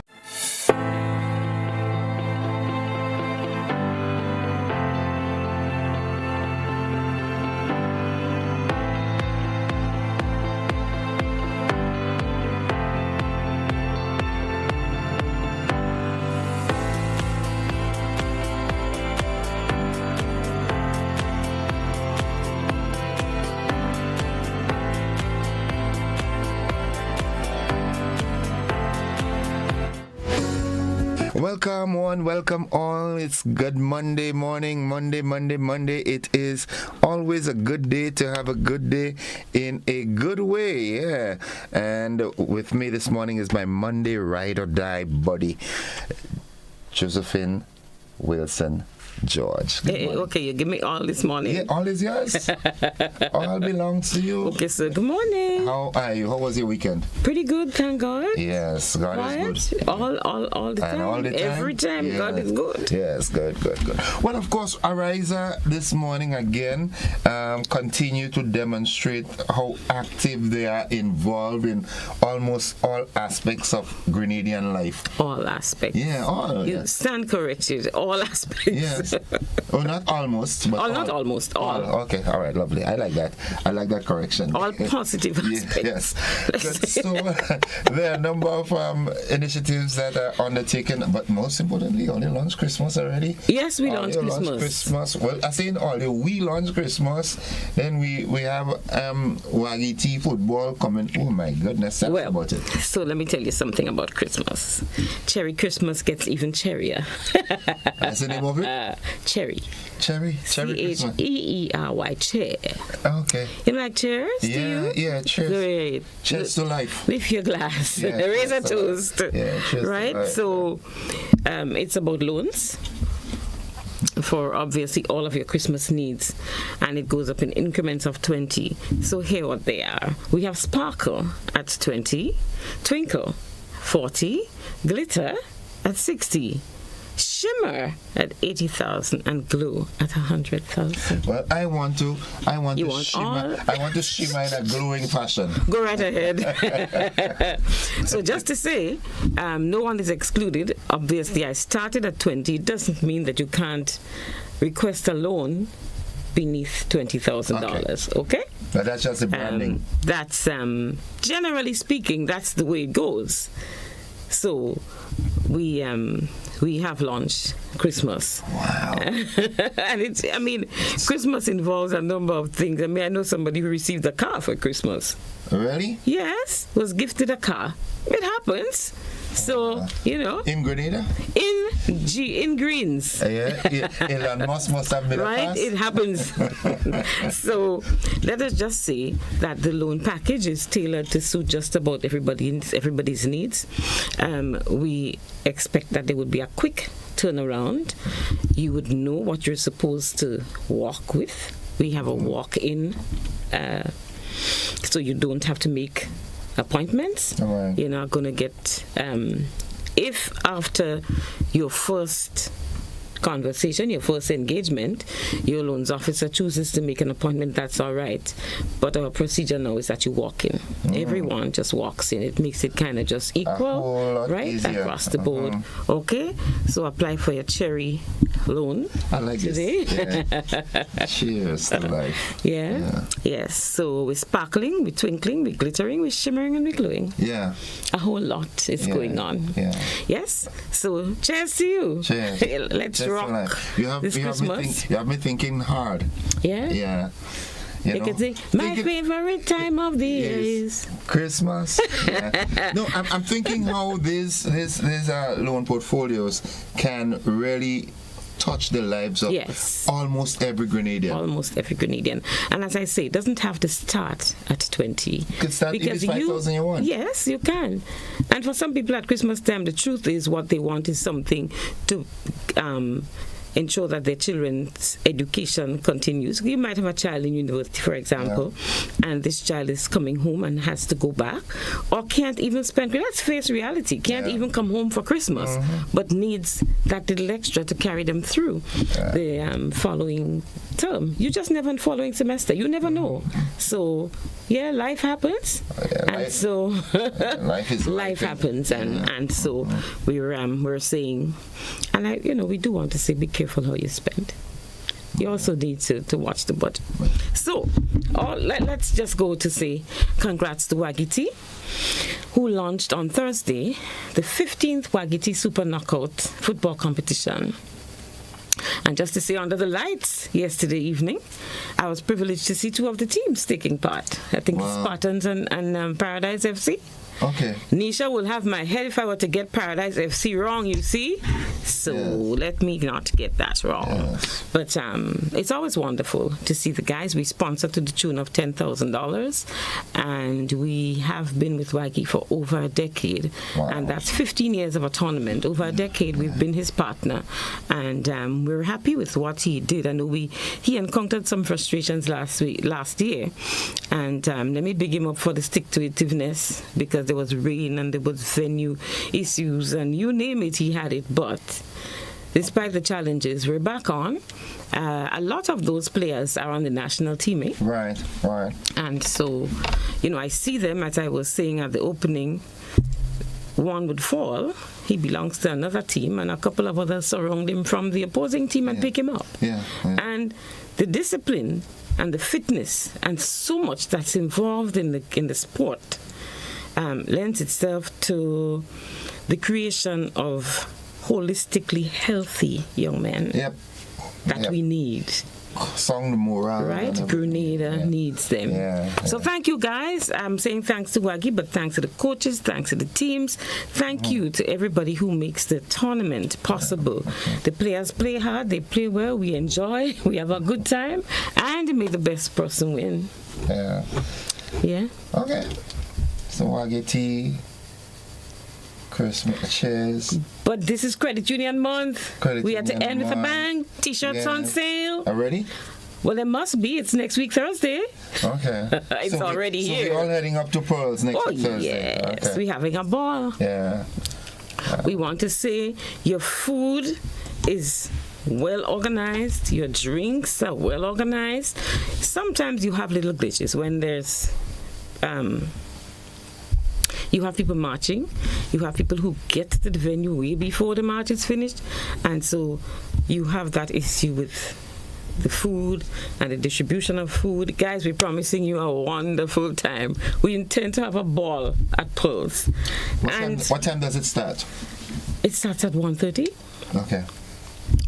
Welcome one, welcome all. It's good Monday morning, Monday. It is always a good day to have a good day in a good way, yeah. And with me this morning is my Monday ride or die buddy, Josephine Wilson George. Hey, okay, you give me all this morning. Yeah, all is yours. All belongs to you. Okay, so good morning. How are you? How was your weekend? Pretty good, thank God. Yes, God is good. All the time. And all the time. Every time, yes. God is good. Yes, good. Well, of course, Ariza this morning again continue to demonstrate how active they are involved in almost all aspects of Grenadian life. All aspects. Yeah, all. You stand corrected. All aspects. Yes. Oh, not almost, but all. Not almost, all. Okay, all right, lovely. I like that correction. All positive aspects. Yes. Good. So there are a number of initiatives that are undertaken, but most importantly, all you launched Christmas already? Yes, we launched Christmas. Well, I say in all, we launched Christmas, then we have Waggy Tea football coming. Oh my goodness, tell us about it. So let me tell you something about Christmas. Cherry Christmas gets even cherrier. That's the name of it? Cherry. Cherry Christmas. Cheery, chair. Okay. You like chairs? Yeah, cheers. Great. Cheers to life. Lift your glass. Yeah, raise a toast. Yeah, cheers right? To life. So it's about loans for obviously all of your Christmas needs, and it goes up in increments of 20. So here what they are. We have Sparkle at 20, Twinkle 40, Glitter at 60, Shimmer at 80,000, and Glow at 100,000. Well, I want to shimmer. I want to shimmer in a glowing fashion. Go right ahead. So just to say, no one is excluded. Obviously, I started at 20. It doesn't mean that you can't request a loan beneath $20,000. Okay? But that's just the branding. That's generally speaking, that's the way it goes. So we have launched Christmas. Wow. And Christmas involves a number of things. I know somebody who received a car for Christmas. Really? Yes, was gifted a car. It happens. So, In Grenada? In Greens. Elon Musk must have made right? It happens. So, let us just say that the loan package is tailored to suit just about everybody's needs. We expect that there would be a quick turnaround. You would know what you're supposed to walk with. We have a walk-in, so you don't have to make appointments. Right. You're not going to get if after your first conversation, your first engagement, your loans officer chooses to make an appointment, that's all right. But our procedure now is that you walk in. Everyone just walks in. It makes it kind of just equal, right? Easier. Across the board. Okay? So apply for your cherry loan. I like today. this. Yeah. Cheers to life. Yeah. Yes. So we're sparkling, we're twinkling, we're glittering, we're shimmering, and we're glowing. Yeah. A whole lot is going on. Yeah. Yes. So cheers to you. Cheers. Let's Cheers rock this Christmas. You have me thinking hard. Yeah. Yeah. You can say, my favorite time of the year is Christmas. Yeah. No, I'm thinking how these loan portfolios can really touch the lives of almost every Grenadian. Almost every Grenadian. And as I say, it doesn't have to start at 20. You could start because if it's 5,000 you want. Yes, you can. And for some people at Christmas time, the truth is what they want is something to ensure that their children's education continues. You might have a child in university, for example, and this child is coming home and has to go back, or can't even spend, let's face reality, can't even come home for Christmas, but needs that little extra to carry them through the following term. You just never in following semester. You never know. So, yeah, life happens. And so life happens, and so we're saying, and we do want to say, be careful how you spend. You also need to watch the budget. So, let's just go to say congrats to Wagiti, who launched on Thursday the 15th Wagiti Super Knockout football competition. And just to say, under the lights yesterday evening, I was privileged to see two of the teams taking part. I think Spartans and Paradise FC. Okay. Nisha will have my head if I were to get Paradise FC wrong, you see. So let me not get that wrong. Yes. But it's always wonderful to see the guys. We sponsor to the tune of $10,000. And we have been with Waggy for over a decade. Wow. And that's 15 years of a tournament. Over a decade, we've been his partner. And we're happy with what he did. I know he encountered some frustrations last year. And let me big him up for the stick-to-itiveness, because there was rain and there was venue issues and you name it, he had it. But despite the challenges, we're back on. A lot of those players are on the national team, eh? Right. And so, I see them, as I was saying at the opening. One would fall, he belongs to another team, and a couple of others surround him from the opposing team and pick him up. Yeah. And the discipline and the fitness and so much that's involved in the sport lends itself to the creation of holistically healthy young men that we need. Song the morale. Right? Grenada needs them. So thank you, guys. I'm saying thanks to Waggy, but thanks to the coaches, thanks to the teams. Thank you to everybody who makes the tournament possible. The players play hard, they play well, we enjoy, we have a good time, and may the best person win. Yeah? Okay. So Waggy tea, Christmas, cheers. But this is Credit Union Month. We had to end with a bang. T-shirts on sale. Already? Well, there must be. It's next week, Thursday. Okay. It's already here. So we're all heading up to Pearls next week, Thursday. Yes. We're having a ball. Yeah. We want to say your food is well organized. Your drinks are well organized. Sometimes you have little glitches when there's... you have people marching. You have people who get to the venue way before the march is finished. And so you have that issue with the food and the distribution of food. Guys, we're promising you a wonderful time. We intend to have a ball at Pearls. What time does it start? It starts at 1:30. Okay.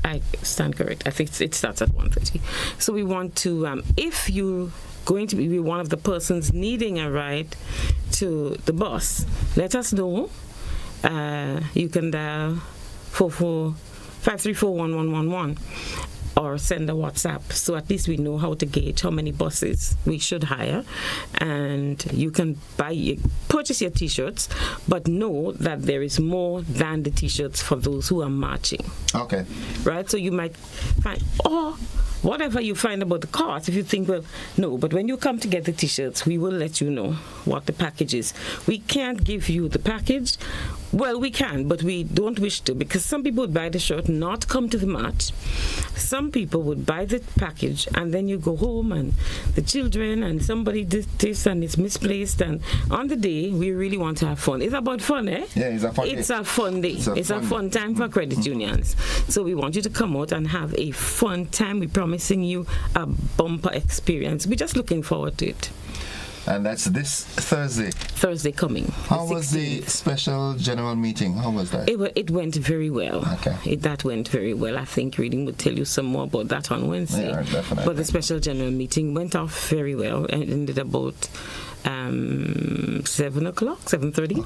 I stand correct. I think it starts at 1:30. So we want to, if you're going to be one of the persons needing a ride to the bus, let us know. You can dial 534-1111 or send a WhatsApp, so at least we know how to gauge how many buses we should hire. And you can purchase your T-shirts, but know that there is more than the T-shirts for those who are marching. Okay. Right? So you might find, or whatever you find about the cost, if you think, well, no, but when you come to get the T-shirts, we will let you know what the package is. We can't give you the package Well, we can, but we don't wish to, because some people would buy the shirt, not come to the match. Some people would buy the package, and then you go home, and the children, and somebody did this, and it's misplaced. And on the day, we really want to have fun. It's about fun, eh? Yeah, it's a fun day. It's a fun day. It's a fun time for credit unions. So we want you to come out and have a fun time. We're promising you a bumper experience. We're just looking forward to it. And that's this Thursday. Thursday coming. How was the special general meeting? How was that? It went very well. Okay. That went very well. I think Reading would tell you some more about that on Wednesday. Yeah, definitely. But the special general meeting went off very well and ended about 7:30,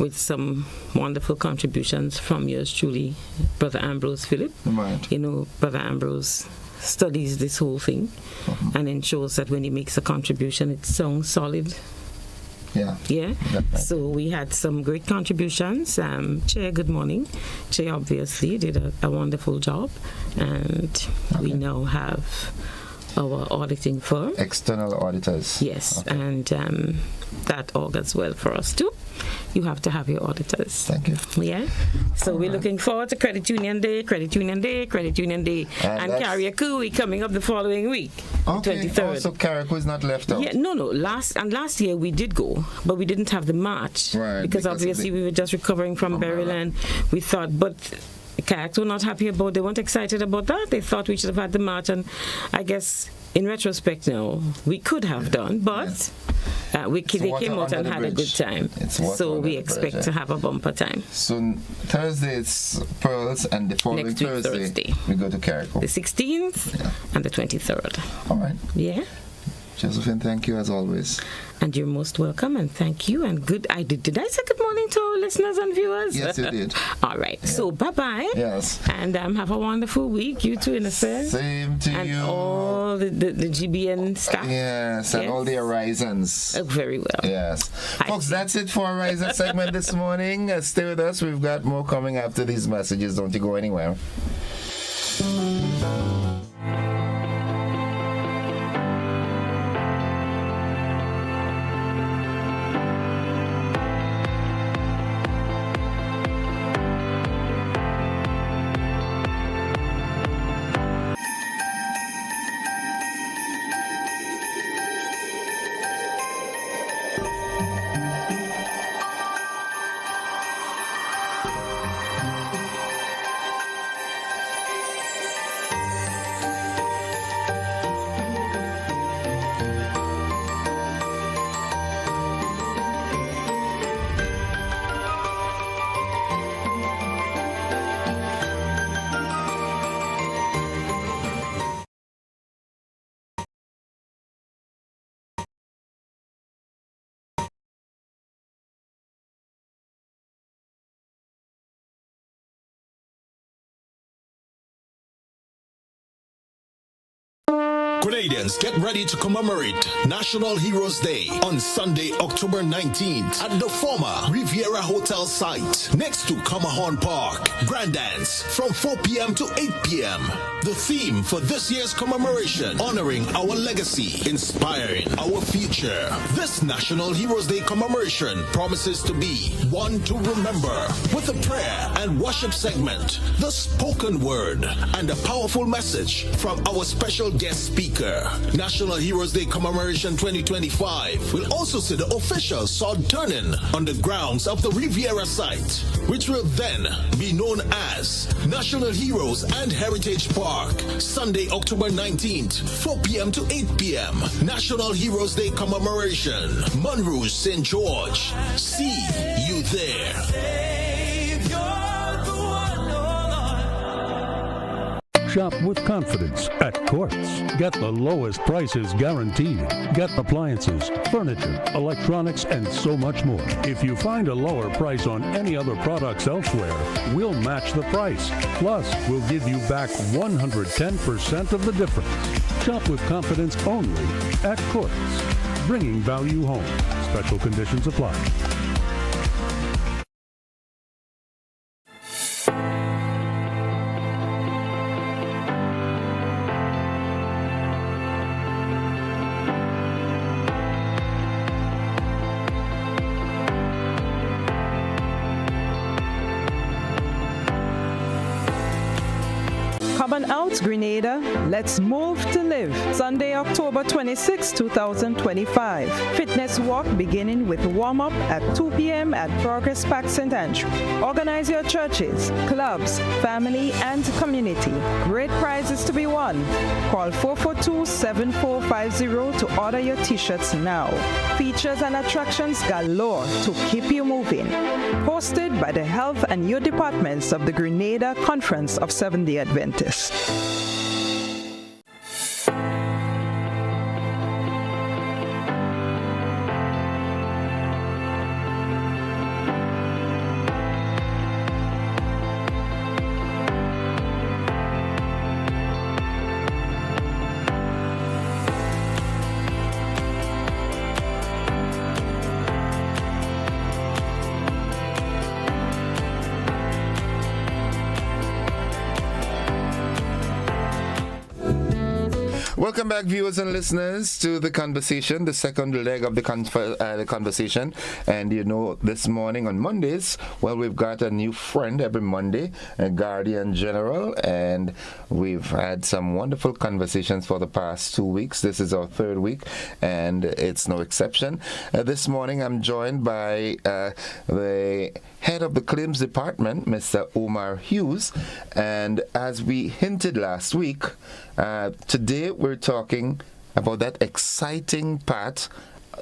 with some wonderful contributions from yours truly, Brother Ambrose Phillip. Right. You know, Brother Ambrose studies this whole thing and ensures that when he makes a contribution, it sounds solid. Yeah. Definitely. So we had some great contributions. Chair, good morning. Chair obviously did a wonderful job, and we now have our auditing firm. External auditors. Yes, and that augurs well for us too. You have to have your auditors. Thank you. Yeah. So we're looking forward to Credit Union Day, Credit Union Day, Credit Union Day, and Carriacou coming up the following week, okay. 23rd. So Carriacou is not left out. Yeah, no. Last year we did go, but we didn't have the march, right? Because obviously we were just recovering from burial, and we thought, but Carriacou were not happy about. They weren't excited about that. They thought we should have had the march, and I guess in retrospect now we could have done, but. They came out and had a good time. So we expect to have a bumper time. So Thursday it's Pearls, and the following Thursday we go to Carriacou. The 16th and the 23rd. All right. Yeah. Josephine, thank you as always. And you're most welcome, and thank you, and good. Did I say good morning to our listeners and viewers? Yes, you did. All right. Yeah. So bye-bye. Yes. And have a wonderful week. You too, in a sense. Same to and you. And all the GBN staff. Yes, and all the Horizons. Very well. Yes. Folks, that's it for our Horizon segment this morning. Stay with us. We've got more coming after these messages. Don't you go anywhere. Grenadians, get ready to commemorate National Heroes Day on Sunday, October 19th at the former Riviera Hotel site next to Comahorn Park. Grand Dance from 4 p.m. to 8 p.m. The theme for this year's commemoration, honoring our legacy, inspiring our future. This National Heroes Day commemoration promises to be one to remember, with a prayer and worship segment, the spoken word, and a powerful message from our special guest speaker. National Heroes Day Commemoration 2025 will also see the official sod turning on the grounds of the Riviera site, which will then be known as National Heroes and Heritage Park. Sunday, October 19th, 4 p.m. to 8 p.m. National Heroes Day Commemoration. Monroe, St. George. See you there. Shop with confidence at Courts. Get the lowest prices guaranteed. Get appliances, furniture, electronics, and so much more. If you find a lower price on any other products elsewhere, we'll match the price. Plus, we'll give you back 110% of the difference. Shop with confidence only at Courts. Bringing value home. Special conditions apply. Come on out, Grenada. Let's move to live. Sunday, October 26, 2025. Fitness walk beginning with warm-up at 2 p.m. at Progress Park St. Andrew. Organize your churches, clubs, family, and community. Great prizes to be won. Call 442-7450 to order your t-shirts now. Features and attractions galore to keep you moving. Hosted by the Health and Youth Departments of the Grenada Conference of Seventh-day Adventists. Welcome back, viewers and listeners, to the conversation, the second leg of the conversation. And you know, this morning on Mondays, well, we've got a new friend every Monday, a Guardian General, and we've had some wonderful conversations for the past 2 weeks. This is our third week, and it's no exception. This morning, I'm joined by the head of the claims department, Mr. Omar Hughes, and as we hinted last week, today we're talking about that exciting part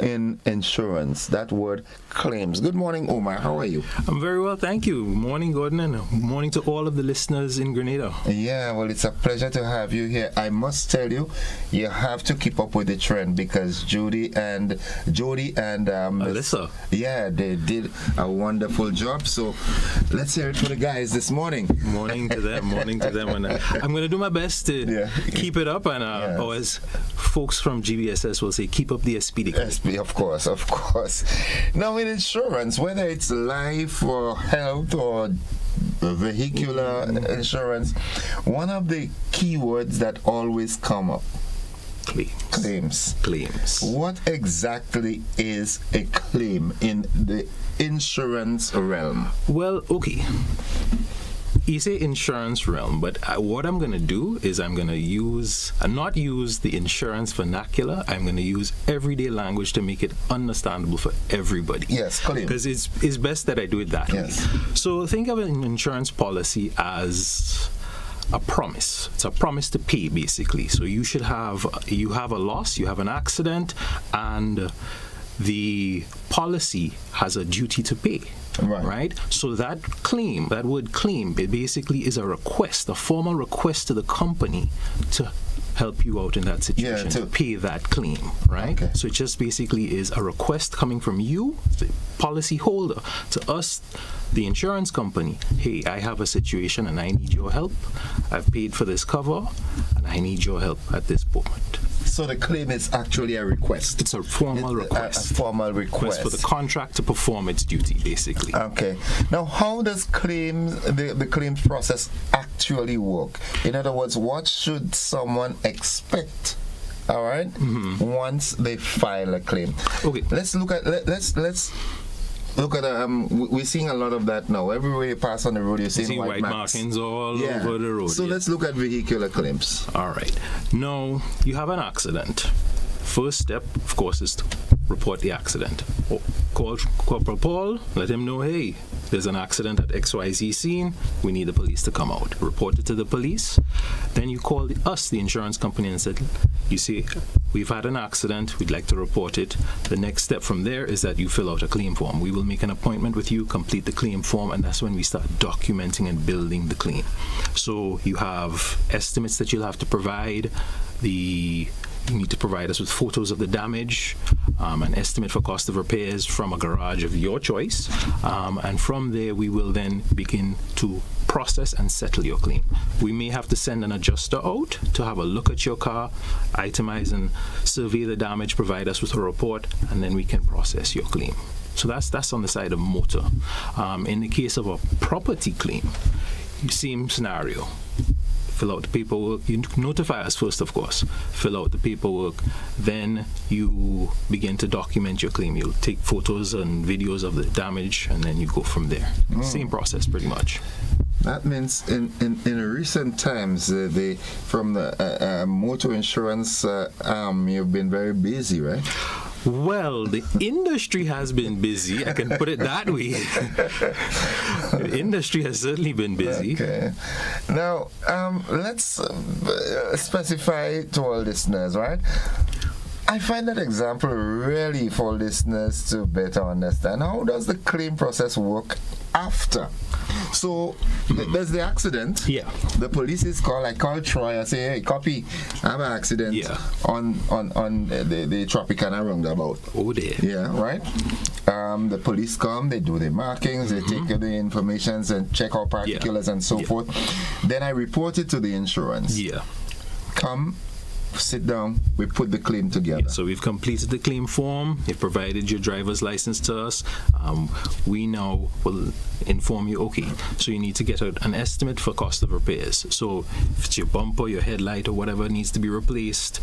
in insurance, that word claims. Good morning, Omar. How are you? I'm very well, thank you. Morning, Gordon, and morning to all of the listeners in Grenada. Yeah, well, it's a pleasure to have you here. I must tell you, you have to keep up with the trend because Jody and Alyssa, yeah, they did a wonderful job. So let's hear it for the guys this morning. Morning to them, morning to them. And I'm going to do my best to keep it up. And or as folks from GBSS will say, keep up the SPD. Of course. Now, in insurance, whether it's life or health or vehicular insurance, one of the keywords that always come up: claims. What exactly is a claim in the insurance realm? Well, okay. You say insurance realm, but what I'm going to do is I'm going to not use the insurance vernacular. I'm going to use everyday language to make it understandable for everybody. Yes, claim. Because it's best that I do it that way. So think of an insurance policy as a promise. It's a promise to pay, basically. So you have a loss, you have an accident, and the policy has a duty to pay. Right? So that word claim, it basically is a request, a formal request to the company to help you out in that situation, to pay that claim, right? Okay. So it just basically is a request coming from you, the policy holder, to us, the insurance company. Hey, I have a situation and I need your help. I've paid for this cover and I need your help at this moment. So the claim is actually a request. It's a formal request. A formal request for the contract to perform its duty, basically. Okay. Now, how does the claims process actually work? In other words, what should someone expect? All right. Once they file a claim. Okay. Let's look at we're seeing a lot of that now. Everywhere you pass on the road, you're seeing white markings all over the road. So let's look at vehicular claims. All right. Now, you have an accident. First step, of course, is to report the accident. Call Corporal Paul, let him know, hey, there's an accident at XYZ scene. We need the police to come out. Report it to the police. Then you call us, the insurance company, and said, you see, we've had an accident. We'd like to report it. The next step from there is that you fill out a claim form. We will make an appointment with you, complete the claim form, and that's when we start documenting and building the claim. So you have estimates that you'll have to provide. You need to provide us with photos of the damage, an estimate for cost of repairs from a garage of your choice, and from there we will then begin to process and settle your claim. We may have to send an adjuster out to have a look at your car, itemize and survey the damage, provide us with a report, and then we can process your claim. So that's on the side of motor. In the case of a property claim, same scenario. Fill out the paperwork. You notify us first, of course. Fill out the paperwork. Then you begin to document your claim. You'll take photos and videos of the damage, and then you go from there. Same process, pretty much. That means in recent times, from the motor insurance you've been very busy, right? Well, the industry has been busy. I can put it that way. The industry has certainly been busy. Okay. Now, let's specify to all listeners, right? I find that example really for listeners to better understand. How does the claim process work after? So there's the accident. Yeah. The police is called. I call Troy. I say, hey, copy. I have an accident on the Tropicana roundabout. Oh, there. Yeah, right. The police come. They do the markings. They take the information and check out particulars and so forth. Then I report it to the insurance. Yeah. Come. Sit down, we put the claim together. Yeah, so we've completed the claim form, you've provided your driver's license to us. We now will inform you, okay, so you need to get an estimate for cost of repairs. So if it's your bumper, your headlight, or whatever needs to be replaced,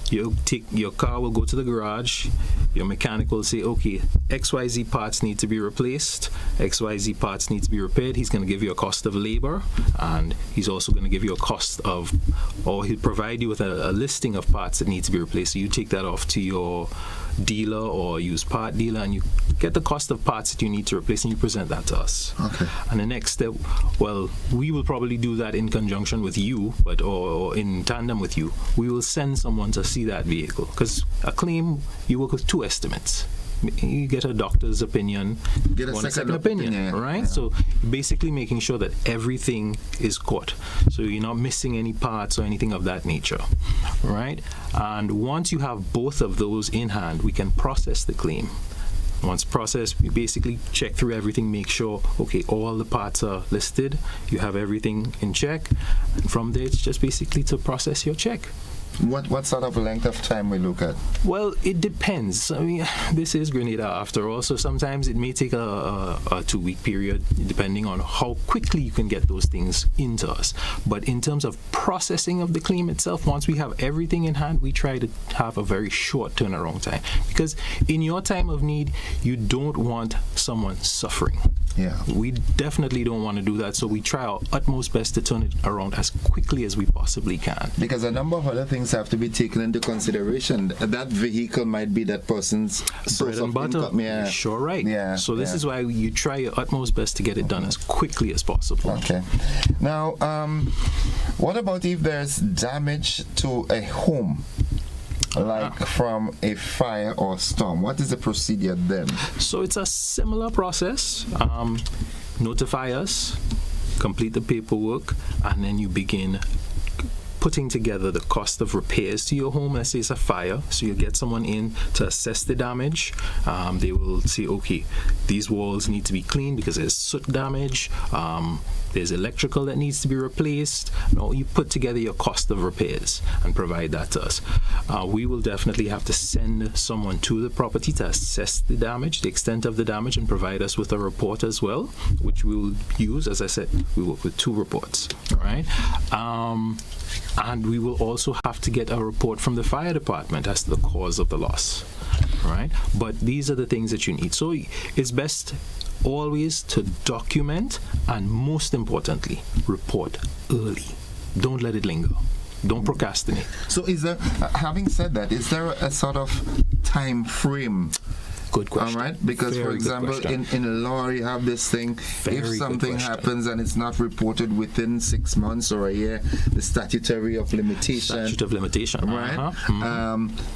your car will go to the garage, your mechanic will say, okay, XYZ parts need to be replaced, XYZ parts need to be repaired. He's going to give you a cost of labor, and he's also going to give you a cost of, or he'll provide you with a list of parts that need to be replaced. So you take that off to your dealer or used part dealer, and you get the cost of parts that you need to replace, and you present that to us. Okay. And the next step, well, we will probably do that in conjunction with you, or in tandem with you. We will send someone to see that vehicle, because a claim, you work with two estimates. You get a doctor's opinion, get a second opinion, right? Yeah. So basically making sure that everything is caught, so you're not missing any parts or anything of that nature, right? And once you have both of those in hand, we can process the claim. Once processed, we basically check through everything, make sure, okay, all the parts are listed, you have everything in check, and from there it's just basically to process your check. What sort of length of time we look at? Well, it depends. I mean, this is Grenada after all, so sometimes it may take a 2-week period, depending on how quickly you can get those things into us. But in terms of processing of the claim itself, once we have everything in hand, we try to have a very short turnaround time. Because in your time of need, you don't want someone suffering. Yeah. We definitely don't want to do that, so we try our utmost best to turn it around as quickly as we possibly can. Because a number of other things have to be taken into consideration. That vehicle might be that person's source of income. Yeah. Sure, right. Yeah. So this is why you try your utmost best to get it done as quickly as possible. Okay. Now, what about if there's damage to a home? Like from a fire or storm, what is the procedure then? So it's a similar process. Notify us, complete the paperwork, and then you begin putting together the cost of repairs to your home. Let's say it's a fire, so you get someone in to assess the damage. They will say, okay, these walls need to be cleaned because there's soot damage. There's electrical that needs to be replaced. No, you put together your cost of repairs and provide that to us. We will definitely have to send someone to the property to assess the damage, the extent of the damage, and provide us with a report as well, which we will use. As I said, we work with 2 reports, all right? And we will also have to get a report from the fire department as to the cause of the loss, right? But these are the things that you need. So it's best always to document, and most importantly, report early. Don't let it linger. Don't procrastinate. So is there, having said that, is there a sort of time frame? Good question. All right, because Very for example, in law you have this thing, if something happens and it's not reported within 6 months or a year, the statute of limitation. Right.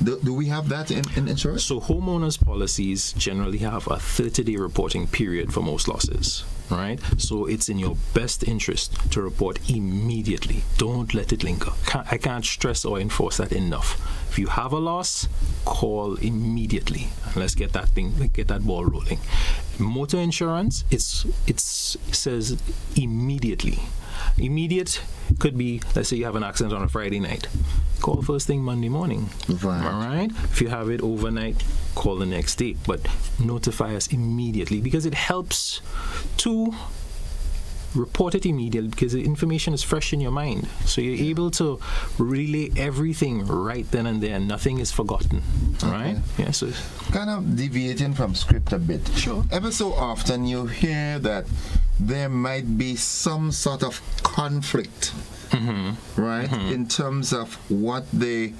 Do we have that in insurance? So homeowners policies generally have a 30-day reporting period for most losses. Right? So it's in your best interest to report immediately. Don't let it linger. I can't stress or enforce that enough. If you have a loss, call immediately and let's get that ball rolling. Motor insurance, it says immediately. Immediate could be, let's say you have an accident on a Friday night. Call first thing Monday morning. Right. All right? If you have it overnight, call the next day. But notify us immediately, because it helps to report it immediately, because the information is fresh in your mind. So you're able to relay everything right then and there. Nothing is forgotten. Okay. Right? Yeah, so kind of deviating from script a bit. Sure. Ever so often you hear that there might be some sort of conflict, right, in terms of what the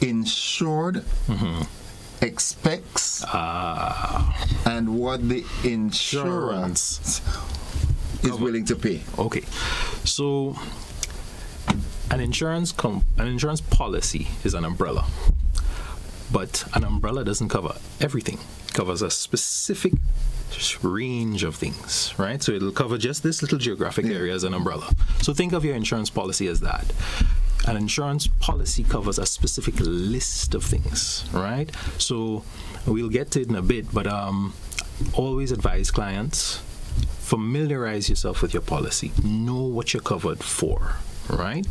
insured expects and what the insurance is willing to pay. Okay, so an insurance policy is an umbrella, but an umbrella doesn't cover everything. It covers a specific range of things, right? So it'll cover just this little geographic area as an umbrella. So think of your insurance policy as that. An insurance policy covers a specific list of things, right? So we'll get to it in a bit, but always advise clients, familiarize yourself with your policy. Know what you're covered for, right?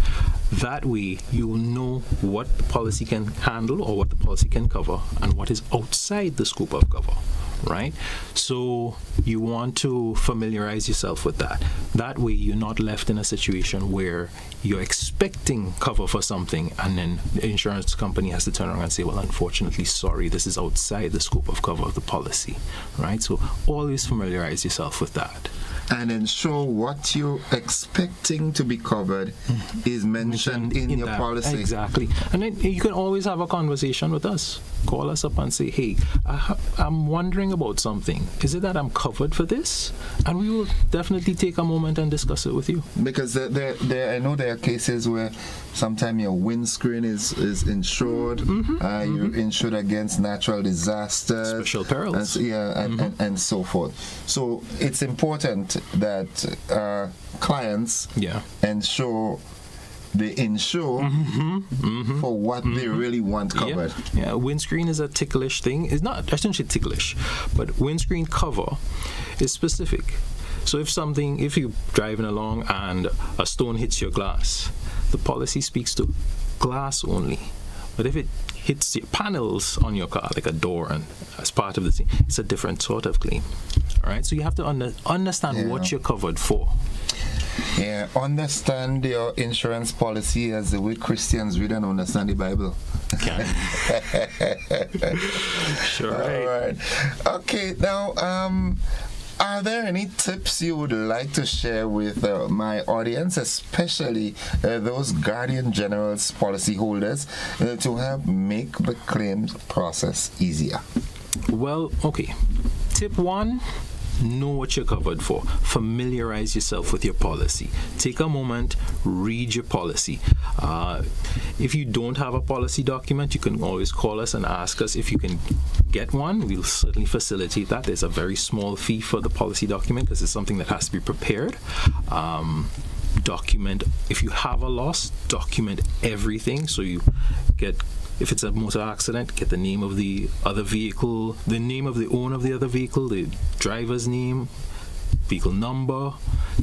That way you'll know what the policy can handle or what the policy can cover and what is outside the scope of cover, right? So you want to familiarize yourself with that. That way you're not left in a situation where you're expecting cover for something and then the insurance company has to turn around and say, well, unfortunately, sorry, this is outside the scope of cover of the policy, right? So always familiarize yourself with that. And ensure what you're expecting to be covered is mentioned in your policy. Exactly. And then you can always have a conversation with us. Call us up and say, hey, I'm wondering about something. Is it that I'm covered for this? And we will definitely take a moment and discuss it with you. Because I know there are cases where sometimes your windscreen is insured. You're insured against natural disasters. Special perils. And so forth. So it's important that clients ensure they insure for what they really want covered. Yeah, windscreen is a ticklish thing. It's not, I shouldn't say ticklish, but windscreen cover is specific. So if you're driving along and a stone hits your glass, the policy speaks to glass only. But if it hits the panels on your car, like a door, and as part of the thing, it's a different sort of claim. All right, so you have to understand what you're covered for. Yeah, understand your insurance policy as the way Christians read and understand the Bible. Sure. All right. Okay, now, are there any tips you would like to share with my audience, especially those Guardian General's policyholders, to help make the claims process easier? Well, okay. Tip 1, know what you're covered for. Familiarize yourself with your policy. Take a moment, read your policy. If you don't have a policy document, you can always call us and ask us if you can get one. We'll certainly facilitate that. There's a very small fee for the policy document because it's something that has to be prepared. Document, if you have a loss, document everything. So you get, if it's a motor accident, get the name of the other vehicle, the name of the owner of the other vehicle, the driver's name, vehicle number,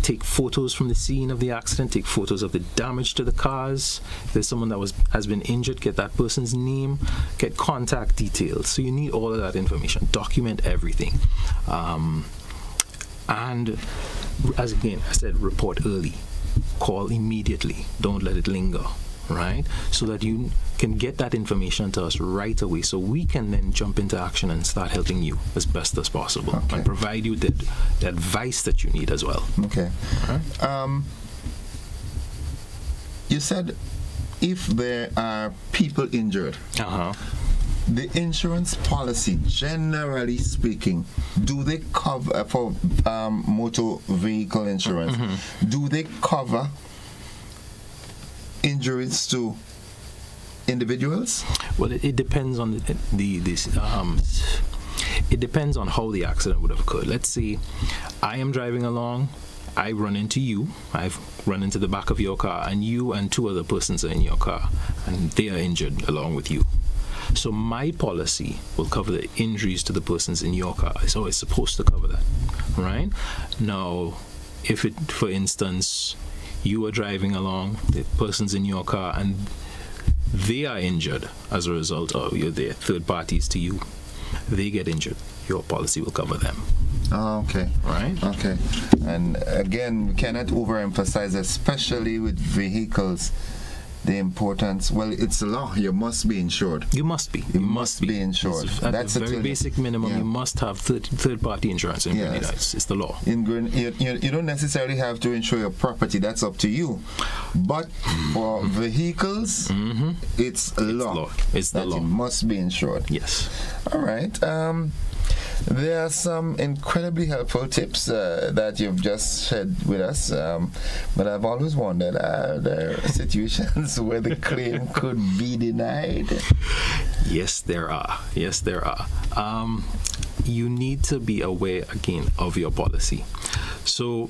take photos from the scene of the accident, take photos of the damage to the cars. If there's someone that has been injured, get that person's name, get contact details. So you need all of that information. Document everything. And as again, I said, report early. Call immediately. Don't let it linger. Right? So that you can get that information to us right away so we can then jump into action and start helping you as best as possible and provide you the advice that you need as well. Okay. All right? You said if there are people injured, the insurance policy, generally speaking, do they cover for motor vehicle insurance? Do they cover injuries to individuals? Well, it depends on it depends on how the accident would have occurred. Let's say I am driving along, I run into you, I've run into the back of your car, and you and 2 other persons are in your car, and they are injured along with you. So my policy will cover the injuries to the persons in your car. So it's supposed to cover that, right? Now, if it, for instance, you are driving along, the person's in your car, and they are injured as a result of they're third parties to you, they get injured, your policy will cover them. Okay. Right? Okay. And again, we cannot overemphasize, especially with vehicles, the importance. Well, it's a law. You must be insured. You must be. You must be insured. That's the very basic minimum. You must have third-party insurance in Grenada. It's the law. In you don't necessarily have to insure your property. That's up to you. But for vehicles, it's law. It's the law. You must be insured. Yes. All right. There are some incredibly helpful tips that you've just shared with us, but I've always wondered, are there situations where the claim could be denied? Yes, there are. You need to be aware, again, of your policy. So,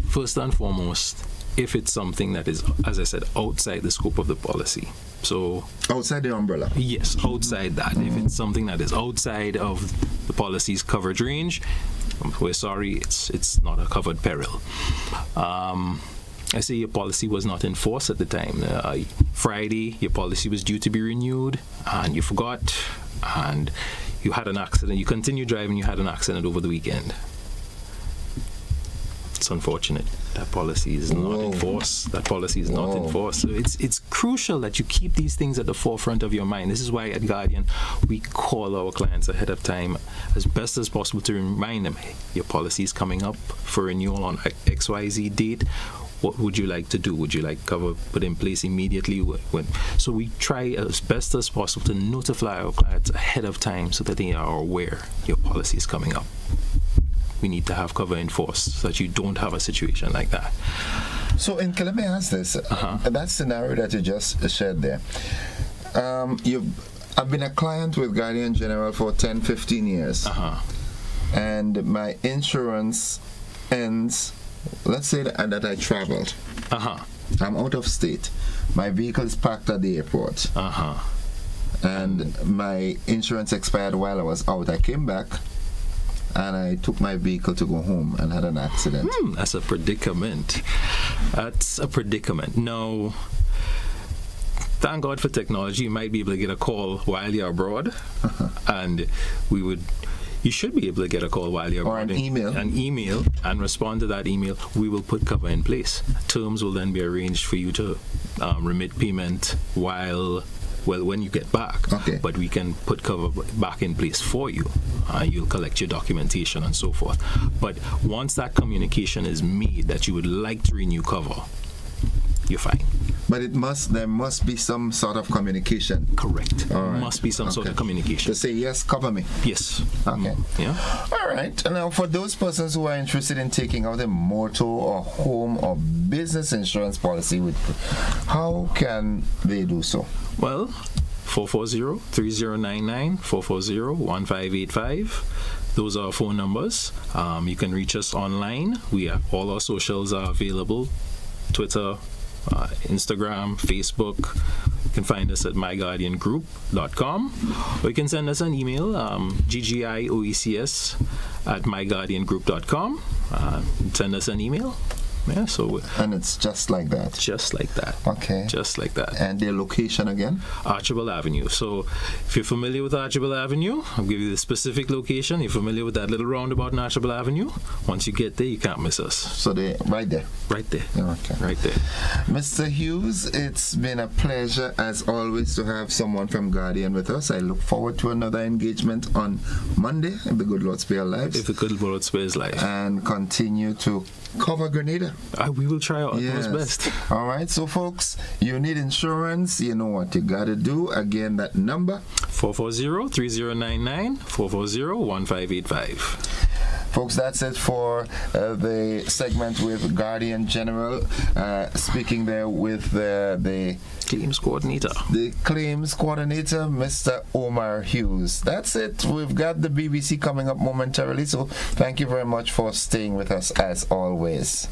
first and foremost, if it's something that is, as I said, outside the scope of the policy. So outside the umbrella? Yes, outside that. If it's something that is outside of the policy's coverage range, we're sorry, it's not a covered peril. I say your policy was not enforced at the time. Friday, your policy was due to be renewed, and you forgot, and you had an accident. You continued driving, you had an accident over the weekend. It's unfortunate. That policy is not enforced. So it's crucial that you keep these things at the forefront of your mind. This is why at Guardian we call our clients ahead of time as best as possible to remind them, hey, your policy is coming up for renewal on XYZ date. What would you like to do? Would you like cover put in place immediately? So we try as best as possible to notify our clients ahead of time so that they are aware your policy is coming up. We need to have cover enforced so that you don't have a situation like that. So, let me ask this. That scenario that you just shared there, I've been a client with Guardian General for 10, 15 years. And my insurance ends, let's say that I traveled. I'm out of state. My vehicle is parked at the airport. And my insurance expired while I was out. I came back, and I took my vehicle to go home and had an accident. That's a predicament. No. Thank God for technology. You might be able to get a call while you're abroad, and you should be able to get a call while you're abroad. Or an email, and respond to that email. We will put cover in place. Terms will then be arranged for you to remit payment when you get back, but we can put cover back in place for you. You'll collect your documentation and so forth. But once that communication is made that you would like to renew cover, you're fine. But there must be some sort of communication. Correct. Must be some sort of communication. To say, yes, cover me. Yes. Okay. Yeah. All right. And now for those persons who are interested in taking out a motor or home or business insurance policy, how can they do so? Well, 440-3099, 440-1585. Those are our phone numbers. You can reach us online. All our socials are available. Twitter, Instagram, Facebook. You can find us at myguardiangroup.com, or you can send us an email, ggioecs@myguardiangroup.com. Send us an email. Yeah, and it's just like that. Just like that. Okay. Just like that. And their location again? Archibald Avenue. So if you're familiar with Archibald Avenue, I'll give you the specific location. You're familiar with that little roundabout in Archibald Avenue? Once you get there, you can't miss us. So they're right there? Right there. Okay. Right there. Mr. Hughes, it's been a pleasure as always to have someone from Guardian with us. I look forward to another engagement on Monday, if the good Lord spare lives. If the good Lord spares life. And continue to cover Grenada. We will try our utmost best. All right, so folks, you need insurance, you know what you gotta do. Again, that number 440-3099, 440-1585. Folks, that's it for the segment with Guardian General, speaking there with the claims coordinator. The claims coordinator, Mr. Omar Hughes. That's it. We've got the BBC coming up momentarily, so thank you very much for staying with us as always.